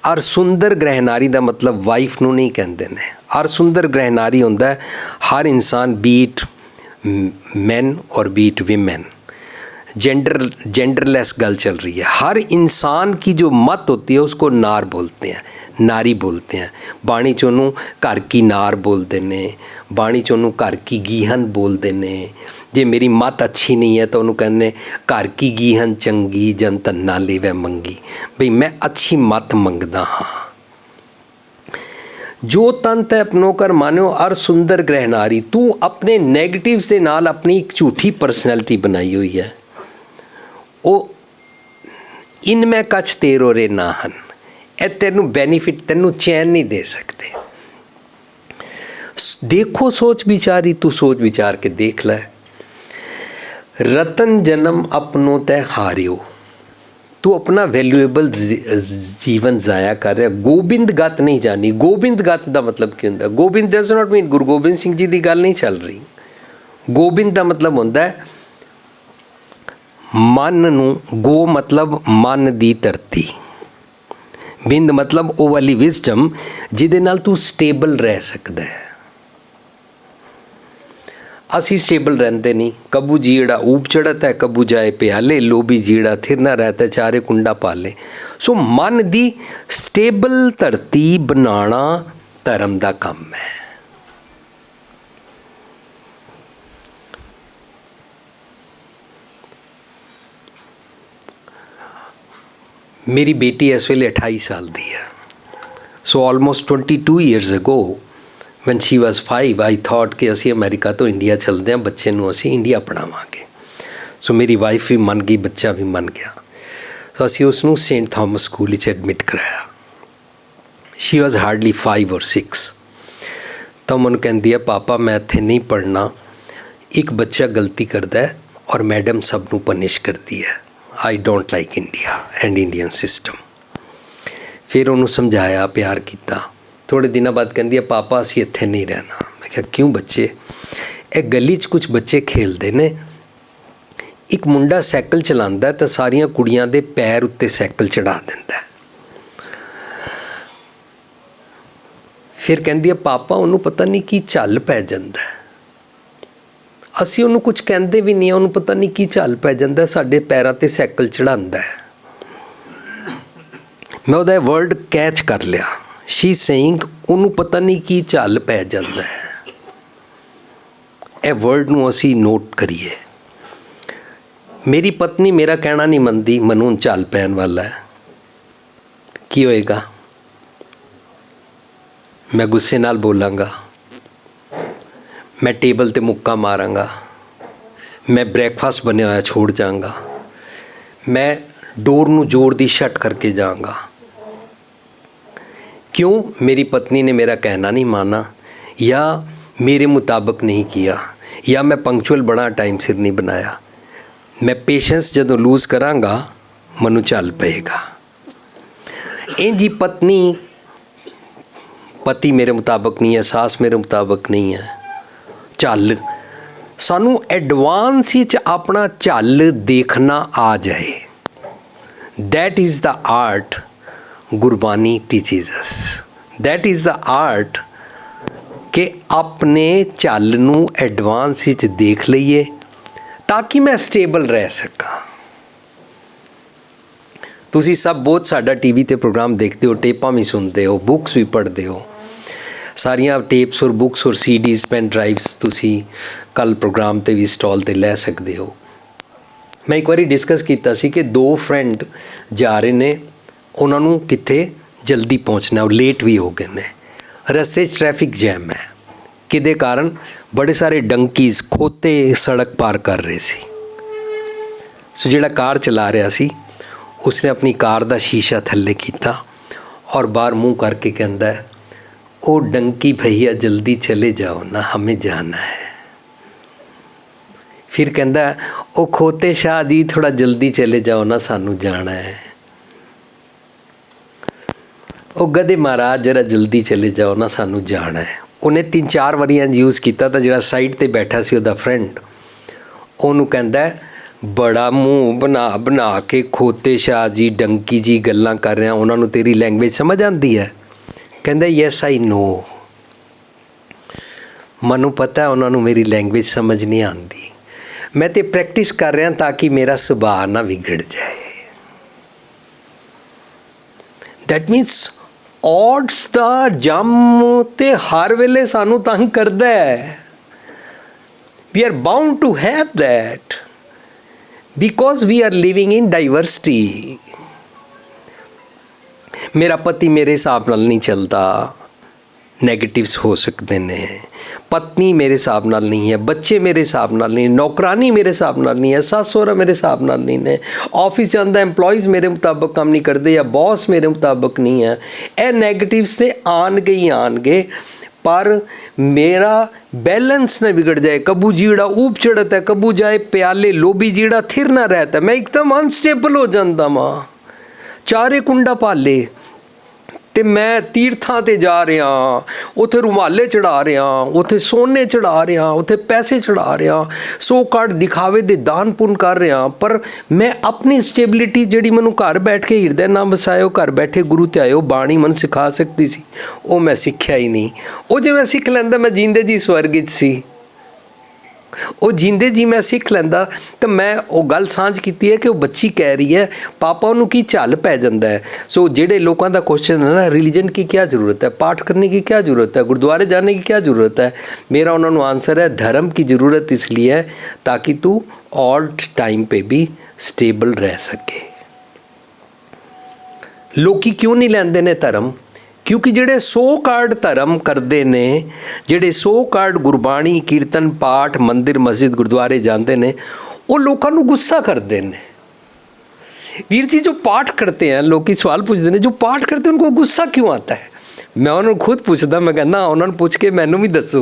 S1: अर सुंदर ग्रह नारी का मतलब वाइफ नू नहीं कहते ने। अर सुंदर ग्रह नारी होंदा है हर इंसान, बीट मैन और बीट विमेन, जेंडरलेस गल चल रही है। हर इंसान की जो मत होती है उसको नार बोलते हैं, नारी बोलते हैं। बाणी च उन्होंने घर की नार बोलते हैं, बाणी च उन्होंने घर की गीहन बोलते हैं। जे मेरी मत अच्छी नहीं है तो उन्होंने कहने घर की गीहन चंगी जन धन्ना लेवै मंगी, बई मैं अच्छी मत मंगदा हाँ। जो तन तै अपनों कर मानो, अर सुंदर ग्रह नारी, तू अपने नैगेटिव के नाल अपनी एक झूठी परसनैलिटी बनाई हुई है। वो इनमें कच तेरो रे ना हन, ए तेनू बेनीफिट, तेनू चैन नहीं दे सकते। देखो सोच विचारी, तू सोच विचार के देख ले। रतन जन्म अपनों तय हारियो, तू अपना वैल्यूएबल जीवन ज़ाया कर रहा। गोबिंद गत नहीं जानी। गोबिंद गत का मतलब क्या होंदा? Gobind does not mean Guru Gobind Singh ji की गल नहीं चल रही। गोबिंद का मतलब होंदा है मन नू, गो मतलब मन दी धरती, बिंद मतलब वो वाली विजडम जिहदे नाल तू स्टेबल रह सकदा है। असी स्टेबल रहते नहीं। कबू जीड़ा ऊप चढ़त है, कबू जाए प्याले, लोभी जीड़ा थिर ना रहता चारे कुंडा पाले। सो मन दी स्टेबल धरती बनाना धर्म का काम है। मेरी बेटी इस वेले 28 साल दी है। So almost 22 years ago when she was 5 I thought कि असी अमेरिका तो इंडिया चलते हैं, बच्चे नूं असी इंडिया पढ़ावांगे। सो मेरी वाइफ भी मन गई, बच्चा भी मन गया। सो असी उसनूं सेंट थॉमस स्कूल विच एडमिट कराया। शी वॉज हार्डली 5 और 6। तो मैनूं कहंदी है पापा मैं इत्थे नहीं पढ़ना, एक बच्चा गलती करता है और मैडम सब नूं पनिश करती है। I don't like India and Indian system. फिर उन्होंने समझाया, प्यार किया। थोड़े दिनों बाद कहती है पापा असी इत्थे नहीं रहना। मैं कहा क्यों बच्चे? ये गली च कुछ बच्चे खेलते ने, एक मुंडा साइकिल चलाता है तो सारिया कुड़ियां दे पैर उत्ते साइकिल चढ़ा दिंदा है। ਫਿਰ ਕਹਿੰਦੀ ਹੈ ਪਾਪਾ ਉਹਨੂੰ ਪਤਾ ਨਹੀਂ ਕੀ ਝੱਲ ਪੈ ਜਾਂਦਾ ਹੈ। ਅਸੀਂ ਉਹਨੂੰ ਕੁਝ ਕਹਿੰਦੇ ਵੀ ਨਹੀਂ, ਉਹਨੂੰ ਪਤਾ ਨਹੀਂ ਕੀ ਝੱਲ ਪੈ ਜਾਂਦਾ, ਸਾਡੇ ਪੈਰਾਂ 'ਤੇ ਸਾਈਕਲ ਚੜ੍ਹਾਉਂਦਾ ਹੈ। ਮੈਂ ਉਹਦਾ ਵਰਡ ਕੈਚ ਕਰ ਲਿਆ। ਸ਼ੀ ਸੇਇੰਗ ਉਹਨੂੰ ਪਤਾ ਨਹੀਂ ਕੀ ਝੱਲ ਪੈ ਜਾਂਦਾ ਹੈ। ਇਹ ਵਰਡ ਨੂੰ ਅਸੀਂ ਨੋਟ ਕਰੀਏ। ਮੇਰੀ ਪਤਨੀ ਮੇਰਾ ਕਹਿਣਾ ਨਹੀਂ ਮੰਨਦੀ, ਮੈਨੂੰ ਹੁਣ ਝੱਲ ਪੈਣ ਵਾਲਾ ਹੈ, ਕੀ ਹੋਏਗਾ? ਮੈਂ ਗੁੱਸੇ ਨਾਲ ਬੋਲਾਂਗਾ, ਮੈਂ ਟੇਬਲ 'ਤੇ ਮੁੱਕਾ ਮਾਰਾਂਗਾ, ਮੈਂ ਬ੍ਰੇਕਫਾਸਟ ਬਣਿਆ ਹੋਇਆ ਛੋੜ ਜਾਵਾਂਗਾ, ਮੈਂ ਡੋਰ ਨੂੰ ਜ਼ੋਰ ਦੀ ਸ਼ਟ ਕਰਕੇ ਜਾਵਾਂਗਾ। क्यों? मेरी पत्नी ने मेरा कहना नहीं माना या मेरे मुताबिक नहीं किया या मैं पंक्चुअल बना टाइम सिर नहीं बनाया। मैं पेशेंस जदों लूज़ करांगा मनु चल पेगा। इंज ही पति मेरे मुताबिक नहीं है, सास मेरे मुताबिक नहीं है, चल सानू एडवांस ही अपना चल देखना आ जाए। That is the art Gurbani teaches us. That is the art कि अपने चल नूं एडवांस विच देख लईए ताकि मैं स्टेबल रह सकां। तुसी सब बहुत साडा टीवी ते प्रोग्राम देखते हो, टेपां भी सुनते हो, बुक्स भी पढ़ते हो, सारियां टेप्स और बुक्स और CDs पेन ड्राइव्स तुसी कल प्रोग्राम ते भी स्टॉल ते लै सकते हो। मैं एक बारी डिस्कस कीता सी कि दो फ्रेंड जा रहे ने, ਉਹਨਾਂ ਨੂੰ ਕਿੱਥੇ ਜਲਦੀ ਪਹੁੰਚਣਾ, ਉਹ ਲੇਟ ਵੀ ਹੋ ਗਏ ਨੇ। ਰਸਤੇ 'ਚ ਟ੍ਰੈਫਿਕ ਜੈਮ ਹੈ, ਕਿਹਦੇ ਕਾਰਨ? ਬੜੇ ਸਾਰੇ ਡੰਕੀਜ਼ ਖੋਤੇ ਸੜਕ ਪਾਰ ਕਰ ਰਹੇ ਸੀ। ਸੋ ਜਿਹੜਾ ਕਾਰ ਚਲਾ ਰਿਹਾ ਸੀ ਉਸਨੇ ਆਪਣੀ ਕਾਰ ਦਾ ਸ਼ੀਸ਼ਾ ਥੱਲੇ ਕੀਤਾ ਔਰ ਬਾਹਰ ਮੂੰਹ ਕਰਕੇ ਕਹਿੰਦਾ ਹੈ, ਉਹ ਡੰਕੀ ਭਈਆ ਜਲਦੀ ਚਲੇ ਜਾਓ ਨਾ, ਹमें ਜਾਣਾ ਹੈ। ਫਿਰ ਕਹਿੰਦਾ, ਉਹ ਖੋਤੇ ਸ਼ਾਹ ਜੀ ਥੋੜ੍ਹਾ ਜਲਦੀ ਚਲੇ ਜਾਓ ਨਾ, ਸਾਨੂੰ ਜਾਣਾ ਹੈ। ਉਹ ਗਧੇ ਮਹਾਰਾਜ ਜਰਾ ਜਲਦੀ ਚਲੇ ਜਾਓ ਨਾ, ਸਾਨੂੰ ਜਾਣਾ ਹੈ। ਉਹਨੇ 3-4 ਵਾਰੀਆਂ ਯੂਜ਼ ਕੀਤਾ ਤਾਂ ਜਿਹੜਾ ਸਾਈਡ 'ਤੇ ਬੈਠਾ ਸੀ ਉਹਦਾ ਫਰੈਂਡ, ਉਹਨੂੰ ਕਹਿੰਦਾ, ਬੜਾ ਮੂੰਹ ਬਣਾ ਕੇ ਖੋਤੇ ਸ਼ਾਹ ਜੀ ਡੰਕੀ ਜੀ ਗੱਲਾਂ ਕਰ ਰਿਹਾ, ਉਹਨਾਂ ਨੂੰ ਤੇਰੀ ਲੈਂਗੁਏਜ ਸਮਝ ਆਉਂਦੀ ਹੈ? ਕਹਿੰਦਾ ਯੈਸ ਆਈ ਨੋ। ਮੈਨੂੰ ਪਤਾ ਉਹਨਾਂ ਨੂੰ ਮੇਰੀ ਲੈਂਗੁਏਜ ਸਮਝ ਨਹੀਂ ਆਉਂਦੀ, ਮੈਂ ਤਾਂ ਪ੍ਰੈਕਟਿਸ ਕਰ ਰਿਹਾ ਤਾਂ ਕਿ ਮੇਰਾ ਸੁਭਾਅ ਨਾ ਵਿਗੜ ਜਾਏ। ਦੈਟ ਮੀਨਸ odds ਦਾ ਜੰਮ ਤੇ ਹਰ ਵੇਲੇ ਸਾਨੂੰ ਤੰਗ ਕਰਦਾ ਹੈ। we are bound to have that because we are living in diversity। ਮੇਰਾ ਪਤੀ ਮੇਰੇ ਹਿਸਾਬ ਨਾਲ ਨਹੀਂ ਚੱਲਦਾ, ਨੈਗੇਟਿਵਸ ਹੋ ਸਕਦੇ ਨੇ। ਪਤਨੀ ਮੇਰੇ ਹਿਸਾਬ ਨਾਲ ਨਹੀਂ ਹੈ, ਬੱਚੇ ਮੇਰੇ ਹਿਸਾਬ ਨਾਲ ਨਹੀਂ, ਨੌਕਰਾਨੀ ਮੇਰੇ ਹਿਸਾਬ ਨਾਲ ਨਹੀਂ ਹੈ, ਸੱਸ ਸਹੁਰਾ ਮੇਰੇ ਹਿਸਾਬ ਨਾਲ ਨਹੀਂ ਨੇ, ਆਫਿਸ ਜਾਂਦਾ ਐਮਪਲੋਈਜ਼ ਮੇਰੇ ਮੁਤਾਬਕ ਕੰਮ ਨਹੀਂ ਕਰਦੇ ਜਾਂ ਬੌਸ ਮੇਰੇ ਮੁਤਾਬਕ ਨਹੀਂ ਹੈ। ਇਹ ਨੈਗੇਟਿਵਸ ਤੇ ਆਉਣਗੇ ਹੀ ਆਉਣਗੇ, पर मेरा बैलेंस न बिगड़ जाए। कबू जीड़ा ऊप चढ़ता है, कबू जाए प्याले लोभी जीड़ा थिर ना रहता, मैं एकदम अनस्टेबल हो जाता मां। चारे कुंडा पाले ਤੇ ਮੈਂ ਤੀਰਥਾਂ 'ਤੇ ਜਾ ਰਿਹਾ, ਉੱਥੇ ਰੁਮਾਲੇ ਚੜ੍ਹਾ ਰਿਹਾ, ਉੱਥੇ ਸੋਨੇ ਚੜ੍ਹਾ ਰਿਹਾ, ਉੱਥੇ ਪੈਸੇ ਚੜ੍ਹਾ ਰਿਹਾ, ਸੋ ਕਾਰਡ ਦਿਖਾਵੇ ਦੇ ਦਾਨ ਪੁੰਨ ਕਰ ਰਿਹਾ, ਪਰ ਮੈਂ ਆਪਣੀ ਸਟੇਬਿਲਿਟੀ ਜਿਹੜੀ ਮੈਨੂੰ ਘਰ ਬੈਠ ਕੇ ਹਿਰਦੇ ਨਾਮ ਵਸਾਇਓ, ਘਰ ਬੈਠੇ ਗੁਰੂ ਤੇ ਆਇਓ ਬਾਣੀ ਮਨ ਸਿਖਾ ਸਕਦੀ ਸੀ, ਉਹ ਮੈਂ ਸਿੱਖਿਆ ਹੀ ਨਹੀਂ। ਉਹ ਜੇ ਮੈਂ ਸਿੱਖ ਲੈਂਦਾ ਮੈਂ ਜੀਂਦੇ ਜੀ ਸਵਰਗ ਵਿੱਚ ਸੀ। ਉਹ ਜਿੰਦੇ ਜੀ ਮੈਂ ਸਿੱਖ ਲੈਂਦਾ ਤਾਂ ਮੈਂ ਉਹ ਗੱਲ ਸਾਂਝ ਕੀਤੀ ਹੈ ਕਿ ਉਹ ਬੱਚੀ ਕਹਿ ਰਹੀ ਹੈ ਪਾਪਾ ਉਹਨੂੰ ਕੀ ਝੱਲ ਪੈ ਜਾਂਦਾ ਹੈ। ਸੋ ਜਿਹੜੇ ਲੋਕਾਂ ਦਾ ਕੁਐਸਚਨ ਹੈ ਨਾ, ਰਿਲੀਜਨ की क्या ज़रूरत है, पाठ करने की क्या ज़रूरत है, गुरुद्वारे जाने की क्या ज़रूरत है, मेरा उन्होंने आंसर है धर्म की ज़रूरत इसलिए है ताकि तू ऑड टाइम पे भी स्टेबल रह सके। लोग क्यों नहीं लेंदे ने धर्म? क्योंकि ਜਿਹੜੇ ਸੋ ਕਾਰਡ ਧਰਮ ਕਰਦੇ ਨੇ, ਜਿਹੜੇ ਸੋ ਕਾਰਡ ਗੁਰਬਾਣੀ ਕੀਰਤਨ ਪਾਠ ਮੰਦਿਰ ਮਸਜਿਦ ਗੁਰਦੁਆਰੇ ਜਾਂਦੇ ਨੇ, ਉਹ ਲੋਕਾਂ ਨੂੰ ਗੁੱਸਾ ਕਰਦੇ ਨੇ। वीर जी जो पाठ करते हैं, लोग सवाल पूछते हैं जो पाठ करते हैं उनको गुस्सा क्यों आता है? मैं उन्होंने खुद पूछता, मैं कहना उन्होंने पूछ के मैनू भी दसो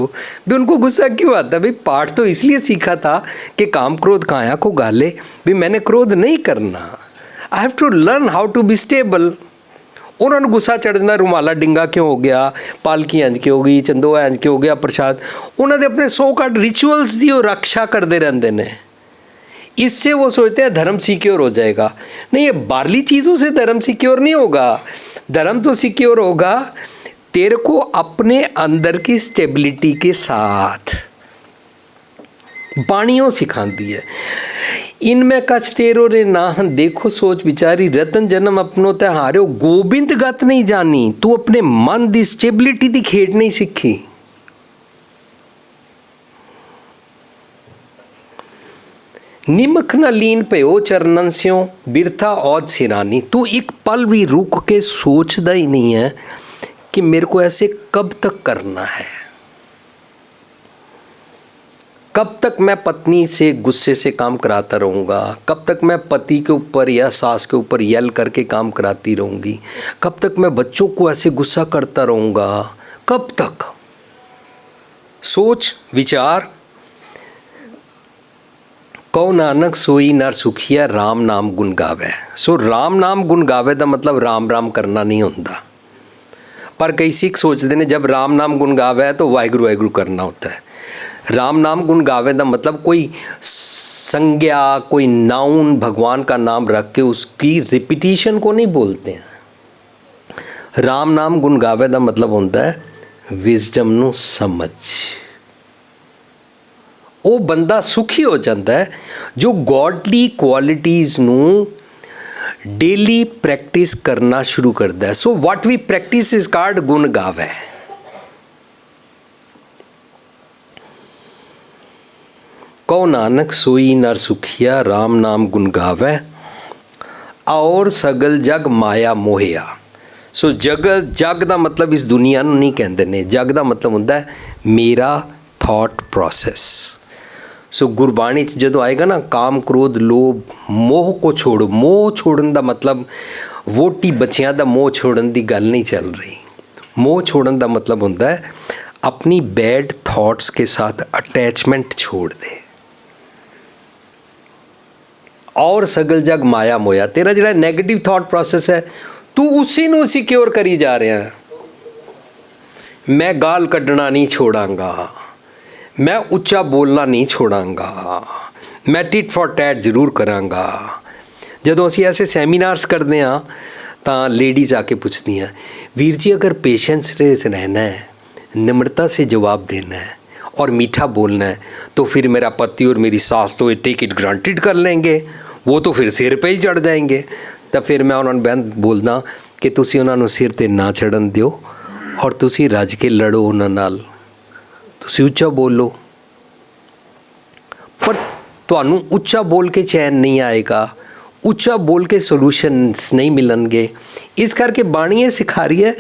S1: भी उनको गुस्सा क्यों आता है। भाई पाठ तो इसलिए सीखा था कि काम क्रोध काया को गाले, भी मैंने क्रोध नहीं करना, I have to learn how to be stable. उन्होंने गुस्सा चढ़ जाना रुमाला डिंगा क्यों हो गया, पालकी इंज क्यों हो गई, चंदोआ इंज क्यों हो गया, प्रसाद। उन्होंने अपने सो काट रिचुअल्स की रक्षा करते रहते हैं, इससे वो सोचते हैं धर्म सिक्योर हो जाएगा। नहीं, ये बाहरली चीज़ों से धर्म सिक्योर नहीं होगा। धर्म तो सिक्योर होगा तेरे को अपने अंदर की स्टेबिलिटी के साथ बाणियों सिखाती है। इनमें कछ तेरो रे नाहन देखो सोच विचारी रतन जन्म अपनो ते हारो गोबिंद गत नहीं जानी। तू अपने मन दी स्टेबिलिटी दी खेड नहीं सीखी। निमक न लीन पयो चरणन स्यों बिरथा औद सिरानी। तू एक पल भी रुक के सोचता ही नहीं है कि मेरे को ऐसे कब तक करना है, कब तक मैं पत्नी से गुस्से से काम कराता रहूँगा, कब तक मैं पति के ऊपर या सास के ऊपर यल करके काम कराती रहूँगी, कब तक मैं बच्चों को ऐसे गुस्सा करता रहूँगा, कब तक। सोच विचार। कौ नानक सोई नर सुखिया राम नाम गुण गावे। सो राम नाम गुण गावे का मतलब राम राम करना नहीं होता। पर कई सिख सोचते हैं जब राम नाम गुण गावे तो वाहिगुरु वाहिगुरु करना होता है। राम नाम गुण गावे का मतलब कोई संज्ञा, कोई नाउन भगवान का नाम रख के उसकी रिपीटिशन को नहीं बोलते हैं। राम नाम गुण गावे का मतलब होता है विजडम नू समझ। वो बंदा सुखी हो जाता है जो गॉडली क्वालिटीज़ नू डेली प्रैक्टिस करना शुरू करता है। So what we practice is called गुण गावे। कौ नानक सोई नर सुखिया राम नाम गुण गावे और सगल जग माया मोहिया। सो जग का मतलब इस दुनिया नू नहीं कहते ने। जग का मतलब होता है मेरा थॉट प्रोसैस। सो गुरबाणी जो आएगा ना काम क्रोध लोभ मोह को छोड़ो। मोह छोड़न का मतलब वोटी बच्चियां का मोह छोड़न की गल नहीं चल रही। मोह छोड़न का मतलब होता है अपनी बैड थॉट्स के साथ अटैचमेंट छोड़ दे। और सगल जग माया मोया। तेरा जो नेगेटिव थॉट प्रोसेस है तू उसी नू सिक्योर करी जा रहा है। मैं गाल कढ़ना नहीं छोड़ांगा, मैं उच्चा बोलना नहीं छोड़ांगा, मैं टिट फॉर टैट जरूर करांगा। ਜਦੋਂ ਅਸੀਂ ऐसे सैमीनार्स करते हैं तो लेडीज़ आके पूछती हैं वीर जी अगर पेशेंस से रहना है, निम्रता से जवाब देना है और मीठा बोलना है तो फिर मेरा पति और मेरी सास तो टेक इट ग्रांटेड कर लेंगे, वो तो फिर सिर पे ही चढ़ जाएंगे। तो फिर मैं उन्होंने बहन बोलदा कि तुसी उन्होंने सिर ते ना चढ़न दिओ और तुसी रज के लड़ो उन्होंने नाल, तुसी उच्चा बोलो। पर तुहानू उच्चा बोल के चैन नहीं आएगा, उच्चा बोल के सोल्यूशनस नहीं मिलणगे। इस करके बाणी सिखा रही है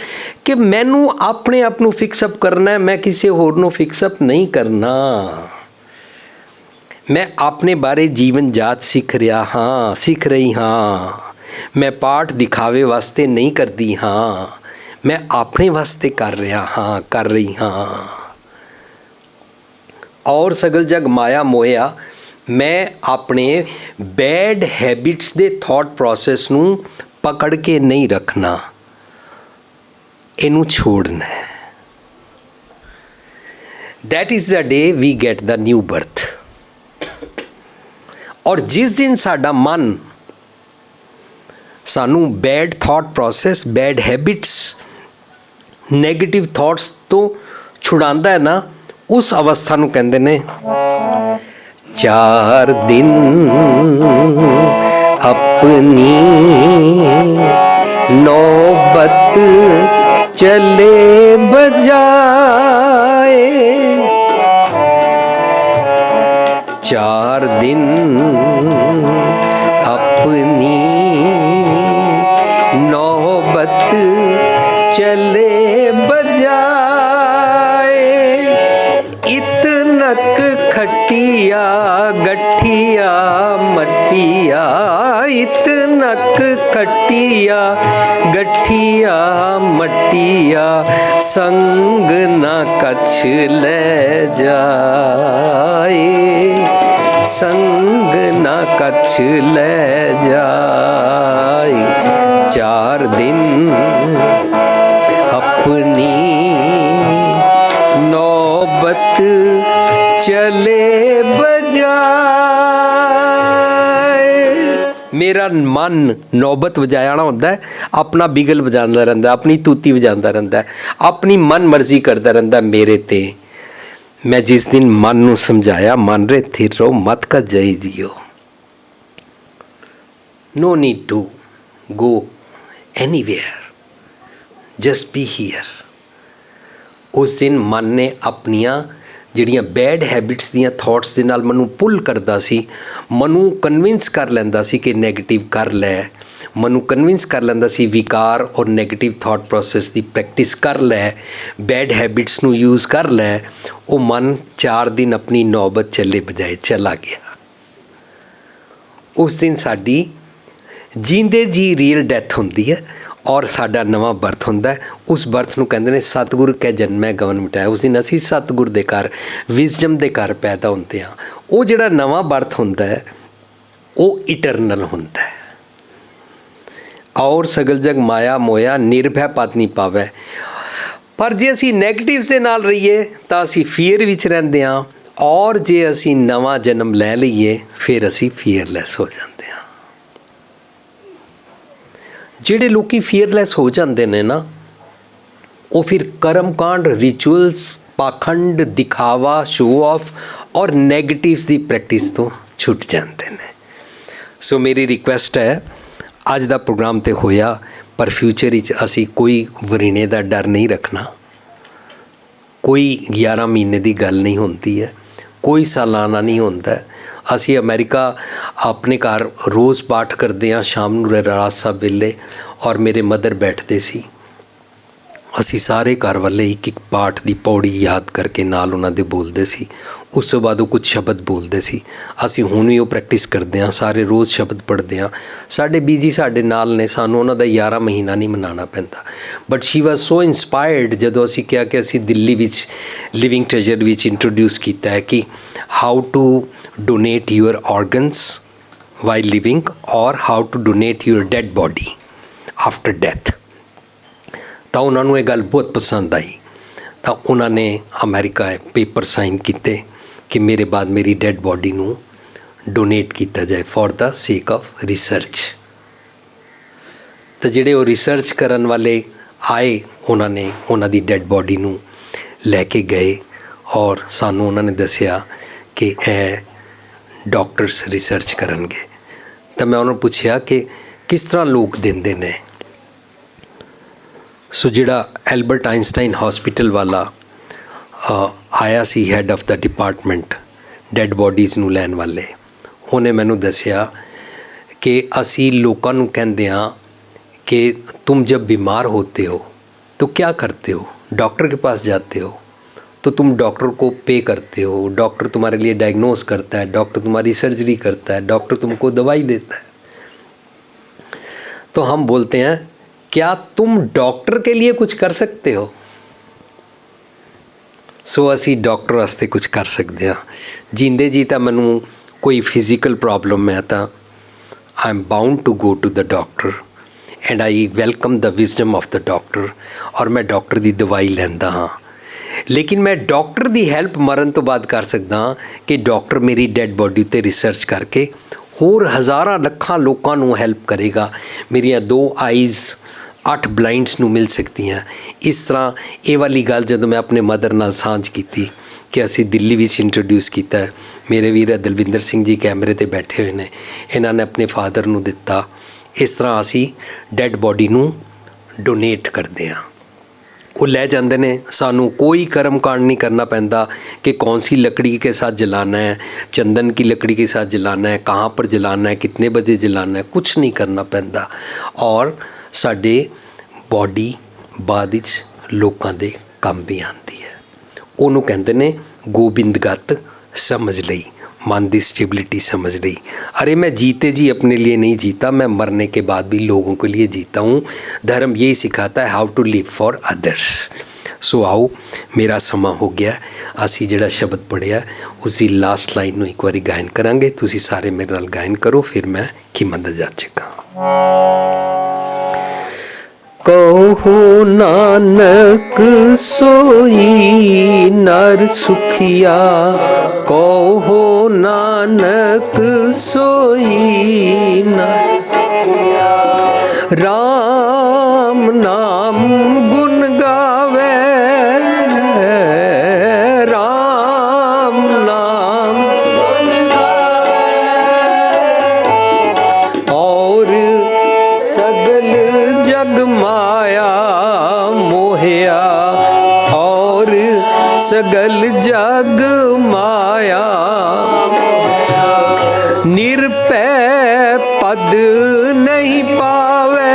S1: कि मैनू अपने आप नू फिक्सअप करना है, मैं किसी होर नू फिक्सअप नहीं करना। मैं अपने बारे जीवन जाच सीख रहा हाँ, सीख रही हाँ। मैं पाठ दिखावे वास्ते नहीं करती हाँ, मैं अपने वास्ते कर रहा हाँ, कर रही हाँ। और सगल जग माया मोया। मैं अपने बैड हैबिट्स दे थॉट प्रोसेस नू पकड़ के नहीं रखना, इनू छोड़ना है। That is the day we get the new birth. और जिस दिन साडा मन सानू bad thought process, bad habits, negative thoughts तो छुड़ांदा है ना, उस अवस्था नू कहंदे ने 4 दिन अपनी नौबत चले बजाए। 4 दिन अपनी नौबत चले बजाए। इतनक खटिया गठिया मटिया, इतनक खटिया गठिया मटिया, संग न कछ ले जाए, संग न कछ ले जाए। 4 दिन अपनी नौबत चले बजाए। मेरा मन नौबत वजाना होंदा है, अपना बिगल वजांदा रहिंदा, अपनी तूती वजांदा रहिंदा, अपनी मन मर्जी करदा रहिंदा मेरे ते। मैं जिस दिन मन नूं समझाया, मन रे थिर रहो, मत का जई जियो, no need to go anywhere, just be here. उस दिन मन ने अपनियां ਜਿਹੜੀਆਂ ਬੈਡ ਹੈਬਿਟਸ ਦੀਆਂ ਥਾਟਸ ਦੇ ਨਾਲ ਮੈਨੂੰ ਪੁੱਲ ਕਰਦਾ ਸੀ, ਮੈਨੂੰ ਕਨਵਿੰਸ ਕਰ ਲੈਂਦਾ ਸੀ ਕਿ ਨੈਗੇਟਿਵ ਕਰ ਲੈ, ਮੈਨੂੰ ਕਨਵਿੰਸ ਕਰ ਲੈਂਦਾ ਸੀ ਵਿਕਾਰ ਔਰ ਨੈਗੇਟਿਵ ਥਾਟ ਪ੍ਰੋਸੈਸ ਦੀ ਪ੍ਰੈਕਟਿਸ ਕਰ ਲੈ, ਬੈਡ ਹੈਬਿਟਸ ਨੂੰ ਯੂਜ਼ ਕਰ ਲੈ। ਉਹ ਮਨ 4 ਦਿਨ ਆਪਣੀ ਨੌਬਤ ਚੱਲੇ ਬਜਾਏ ਚਲਾ ਗਿਆ। ਉਸ ਦਿਨ ਸਾਡੀ ਜੀਂਦੇ ਜੀ ਰੀਅਲ ਡੈਥ ਹੁੰਦੀ ਹੈ ਔਰ ਸਾਡਾ ਨਵਾਂ ਬਰਥ ਹੁੰਦਾ। ਉਸ ਬਰਥ ਨੂੰ ਕਹਿੰਦੇ ਨੇ ਸਤਿਗੁਰ ਕੈ ਜਨਮੈ ਗਵਨ ਮਿਟਾਇਆ। ਉਸ ਦਿਨ ਅਸੀਂ ਸਤਿਗੁਰ ਦੇ ਘਰ, ਵਿਜ਼ਡਮ ਦੇ ਘਰ ਪੈਦਾ ਹੁੰਦੇ ਹਾਂ। ਉਹ ਜਿਹੜਾ ਨਵਾਂ ਬਰਥ ਹੁੰਦਾ ਹੈ ਉਹ ਇਟਰਨਲ ਹੁੰਦਾ ਹੈ। ਔਰ ਸਗਲ ਜਗ ਮਾਇਆ ਮੋਇਆ ਨਿਰਭੈ ਪਤ ਨਹੀਂ ਪਾਵੈ। ਪਰ ਜੇ ਅਸੀਂ ਨੈਗੇਟਿਵਸ ਦੇ ਨਾਲ ਰਹੀਏ ਤਾਂ ਅਸੀਂ ਫੀਅਰ ਵਿੱਚ ਰਹਿੰਦੇ ਹਾਂ, ਔਰ ਜੇ ਅਸੀਂ ਨਵਾਂ ਜਨਮ ਲੈ ਲਈਏ ਫਿਰ ਅਸੀਂ ਫੀਅਰਲੈਸ ਹੋ ਜਾਂਦੇ ਹਾਂ। ਜਿਹੜੇ ਲੋਕੀ ਫੀਅਰਲੈਸ ਹੋ ਜਾਂਦੇ ਨੇ ਨਾ, ਉਹ ਫਿਰ ਕਰਮਕਾਂਡ, ਰਿਚੁਅਲਸ, ਪਾਖੰਡ, ਦਿਖਾਵਾ, ਸ਼ੋ ਆਫ ਔਰ ਨੈਗੇਟਿਵਸ ਦੀ ਪ੍ਰੈਕਟਿਸ ਤੋਂ ਛੁੱਟ ਜਾਂਦੇ ਨੇ। ਸੋ ਮੇਰੀ ਰਿਕੁਐਸਟ ਹੈ, ਅੱਜ ਦਾ ਪ੍ਰੋਗਰਾਮ ਤਾਂ ਹੋਇਆ, ਪਰ ਫਿਊਚਰ ਵਿੱਚ ਅਸੀਂ ਕੋਈ ਵਰੀਣੇ ਦਾ ਡਰ ਨਹੀਂ ਰੱਖਣਾ। ਕੋਈ 11 ਮਹੀਨੇ ਦੀ ਗੱਲ ਨਹੀਂ ਹੁੰਦੀ ਹੈ, ਕੋਈ ਸਾਲਾਨਾ ਨਹੀਂ ਹੁੰਦਾ। ਅਸੀਂ ਅਮਰੀਕਾ ਆਪਣੇ ਘਰ ਰੋਜ਼ ਪਾਠ ਕਰਦੇ ਹਾਂ ਸ਼ਾਮ ਨੂੰ ਰਹਿਰਾਸ ਸਾਹਿਬ ਵੇਲੇ, ਔਰ ਮੇਰੇ ਮਦਰ ਬੈਠਦੇ ਸੀ। ਅਸੀਂ ਸਾਰੇ ਘਰ ਵਾਲੇ ਇੱਕ ਇੱਕ ਪਾਠ ਦੀ ਪੌੜੀ ਯਾਦ ਕਰਕੇ ਨਾਲ ਉਹਨਾਂ ਦੇ ਬੋਲਦੇ ਸੀ। ਉਸ ਤੋਂ ਬਾਅਦ ਉਹ ਕੁਝ ਸ਼ਬਦ ਬੋਲਦੇ ਸੀ। ਅਸੀਂ ਹੁਣ ਵੀ ਉਹ ਪ੍ਰੈਕਟਿਸ ਕਰਦੇ ਹਾਂ, ਸਾਰੇ ਰੋਜ਼ ਸ਼ਬਦ ਪੜ੍ਹਦੇ ਹਾਂ। ਸਾਡੇ ਬੀਜੀ ਸਾਡੇ ਨਾਲ ਨੇ, ਸਾਨੂੰ ਉਹਨਾਂ ਦਾ 11 ਮਹੀਨਾ ਨਹੀਂ ਮਨਾਉਣਾ ਪੈਂਦਾ। But she was so inspired ਜਦੋਂ ਅਸੀਂ ਕਿਹਾ ਕਿ ਅਸੀਂ ਦਿੱਲੀ ਵਿੱਚ ਲਿਵਿੰਗ ਟ੍ਰੈਜਰ ਵਿੱਚ ਇੰਟਰੋਡਿਊਸ ਕੀਤਾ ਹੈ ਕਿ how to donate your organs while living or how to donate your dead body after death. ਤਾਂ ਉਹਨਾਂ ਨੂੰ ਇਹ ਗੱਲ ਬਹੁਤ ਪਸੰਦ ਆਈ। ਤਾਂ ਉਹਨਾਂ ਨੇ ਅਮਰੀਕਾ ਪੇਪਰ ਸਾਈਨ ਕੀਤੇ ਕਿ ਮੇਰੇ ਬਾਅਦ ਮੇਰੀ ਡੈਡ ਬੋਡੀ ਨੂੰ ਡੋਨੇਟ ਕੀਤਾ ਜਾਏ ਫॉर ਦਾ ਸੇਕ ਆਫ ਰਿਸਰਚ। ਤਾਂ ਜਿਹੜੇ ਉਹ ਰਿਸਰਚ ਕਰਨ ਵਾਲੇ ਆਏ, ਉਹਨਾਂ ਨੇ ਉਹਨਾਂ ਦੀ ਡੈਡ ਬੋਡੀ ਨੂੰ ਲੈ ਕੇ ਗਏ ਔਰ ਸਾਨੂੰ ਉਹਨਾਂ ਨੇ ਦੱਸਿਆ ਕਿ ਇਹ ਡਾਕਟਰਸ ਰਿਸਰਚ ਕਰਨਗੇ। ਤਾਂ ਮੈਂ ਉਹਨਾਂ ਨੂੰ ਪੁੱਛਿਆ ਕਿ ਕਿਸ ਤਰ੍ਹਾਂ ਲੋਕ ਦਿੰਦੇ ਨੇ। ਸੋ ਜਿਹੜਾ ਐਲਬਰਟ ਆਈਨਸਟਾਈਨ ਹੌਸਪੀਟਲ ਵਾਲਾ ਆਇਆ ਸੀ, head of the department dead bodies ਨੂੰ ਲੈਣ ਵਾਲੇ, ਉਹਨੇ ਮੈਨੂੰ ਦੱਸਿਆ ਕਿ ਅਸੀਂ ਲੋਕਾਂ ਨੂੰ ਕਹਿੰਦੇ ਹਾਂ ਕਿ ਤੁਮ ਜਬ बीमार होते हो तो क्या करते हो, डॉक्टर के पास जाते हो, तो तुम डॉक्टर को पे करते हो, डॉक्टर तुम्हारे लिए डायग्नोस करता है, डॉक्टर तुम्हारी सर्जरी करता है, डॉक्टर तुमको दवाई देता है। तो हम बोलते हैं क्या तुम डॉक्टर के लिए कुछ कर सकते हो। सो असी डॉक्टर वास्ते कुछ कर सकते हैं। जींदे जी तो मैनू कोई फिजिकल प्रॉब्लम है तो I am bound to go to the doctor and I welcome the wisdom of the doctor, और मैं डॉक्टर की दवाई लैंदा हाँ। लेकिन मैं डॉक्टर की हेल्प मरण तो बाद कर सकदा हाँ कि डॉक्टर मेरी डेड बॉडी उत्ते रिसर्च करके होर हज़ारां लखां लोकां नूं हेल्प करेगा। मेरियां 2 आईज़ 8 ਬਲਾਈਂਡਸ ਨੂੰ ਮਿਲ ਸਕਦੀਆਂ। ਇਸ ਤਰ੍ਹਾਂ ਇਹ ਵਾਲੀ ਗੱਲ ਜਦੋਂ ਮੈਂ ਆਪਣੇ ਮਦਰ ਨਾਲ ਸਾਂਝ ਕੀਤੀ ਕਿ ਅਸੀਂ ਦਿੱਲੀ ਵਿੱਚ ਇੰਟਰੋਡਿਊਸ ਕੀਤਾ। ਮੇਰੇ ਵੀਰ ਦਲਵਿੰਦਰ ਸਿੰਘ ਜੀ ਕੈਮਰੇ 'ਤੇ ਬੈਠੇ ਹੋਏ ਨੇ, ਇਹਨਾਂ ਨੇ ਆਪਣੇ ਫਾਦਰ ਨੂੰ ਦਿੱਤਾ। ਇਸ ਤਰ੍ਹਾਂ ਅਸੀਂ ਡੈਡ ਬੋਡੀ ਨੂੰ ਡੋਨੇਟ ਕਰਦੇ ਹਾਂ। वो ले जाते हैं, सानू कोई कर्म कांड नहीं करना पैंदा कि कौन सी लकड़ी के साथ जलाना है, चंदन की लकड़ी के साथ जलाना है, कहाँ पर जलाना है, कितने बजे जलाना है, कुछ नहीं करना पैंदा। और साडे बॉडी बाद विच लोकां दे काम भी आती है। उन्होंने कहते हैं गोबिंदगत समझ लई, मन की स्टेबिलिटी समझ रही। अरे मैं जीते जी अपने लिए नहीं जीता, मैं मरने के बाद भी लोगों के लिए जीता हूँ। धर्म यही सिखाता है how to live for others. So आओ, मेरा समा हो गया। असी जिहड़ा शब्द पढ़िया उसकी लास्ट लाइन नूं एक बारी गायन करांगे। तुसी सारे मेरे नाल गायन करो, फिर मैं खिमंद जा चुका। कहो नानक सोई नर सुखिया, कहो नानक सोई नर सुखिया। राम नाम गुण गावे, राम नाम गुण गावे, और सगल जग माया मोहिया, और सगल जग माया। निरपै पद नहीं पावे,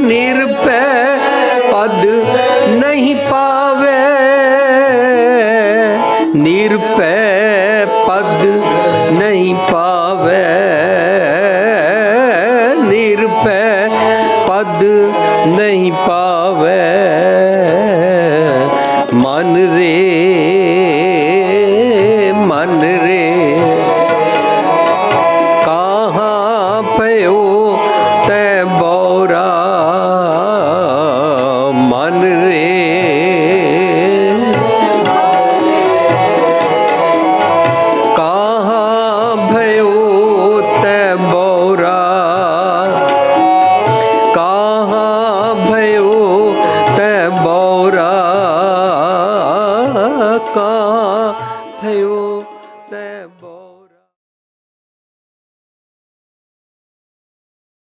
S1: निरपै पद नहीं पावे, निरपै पद नहीं पावे, निरपै पद नहीं पावे। मन रे मन रे, कहाँ पयो तै बौरा, मन रे कहाँ भयो तै बौरा, कहाँ भयो तै बौरा, कहाँ भयो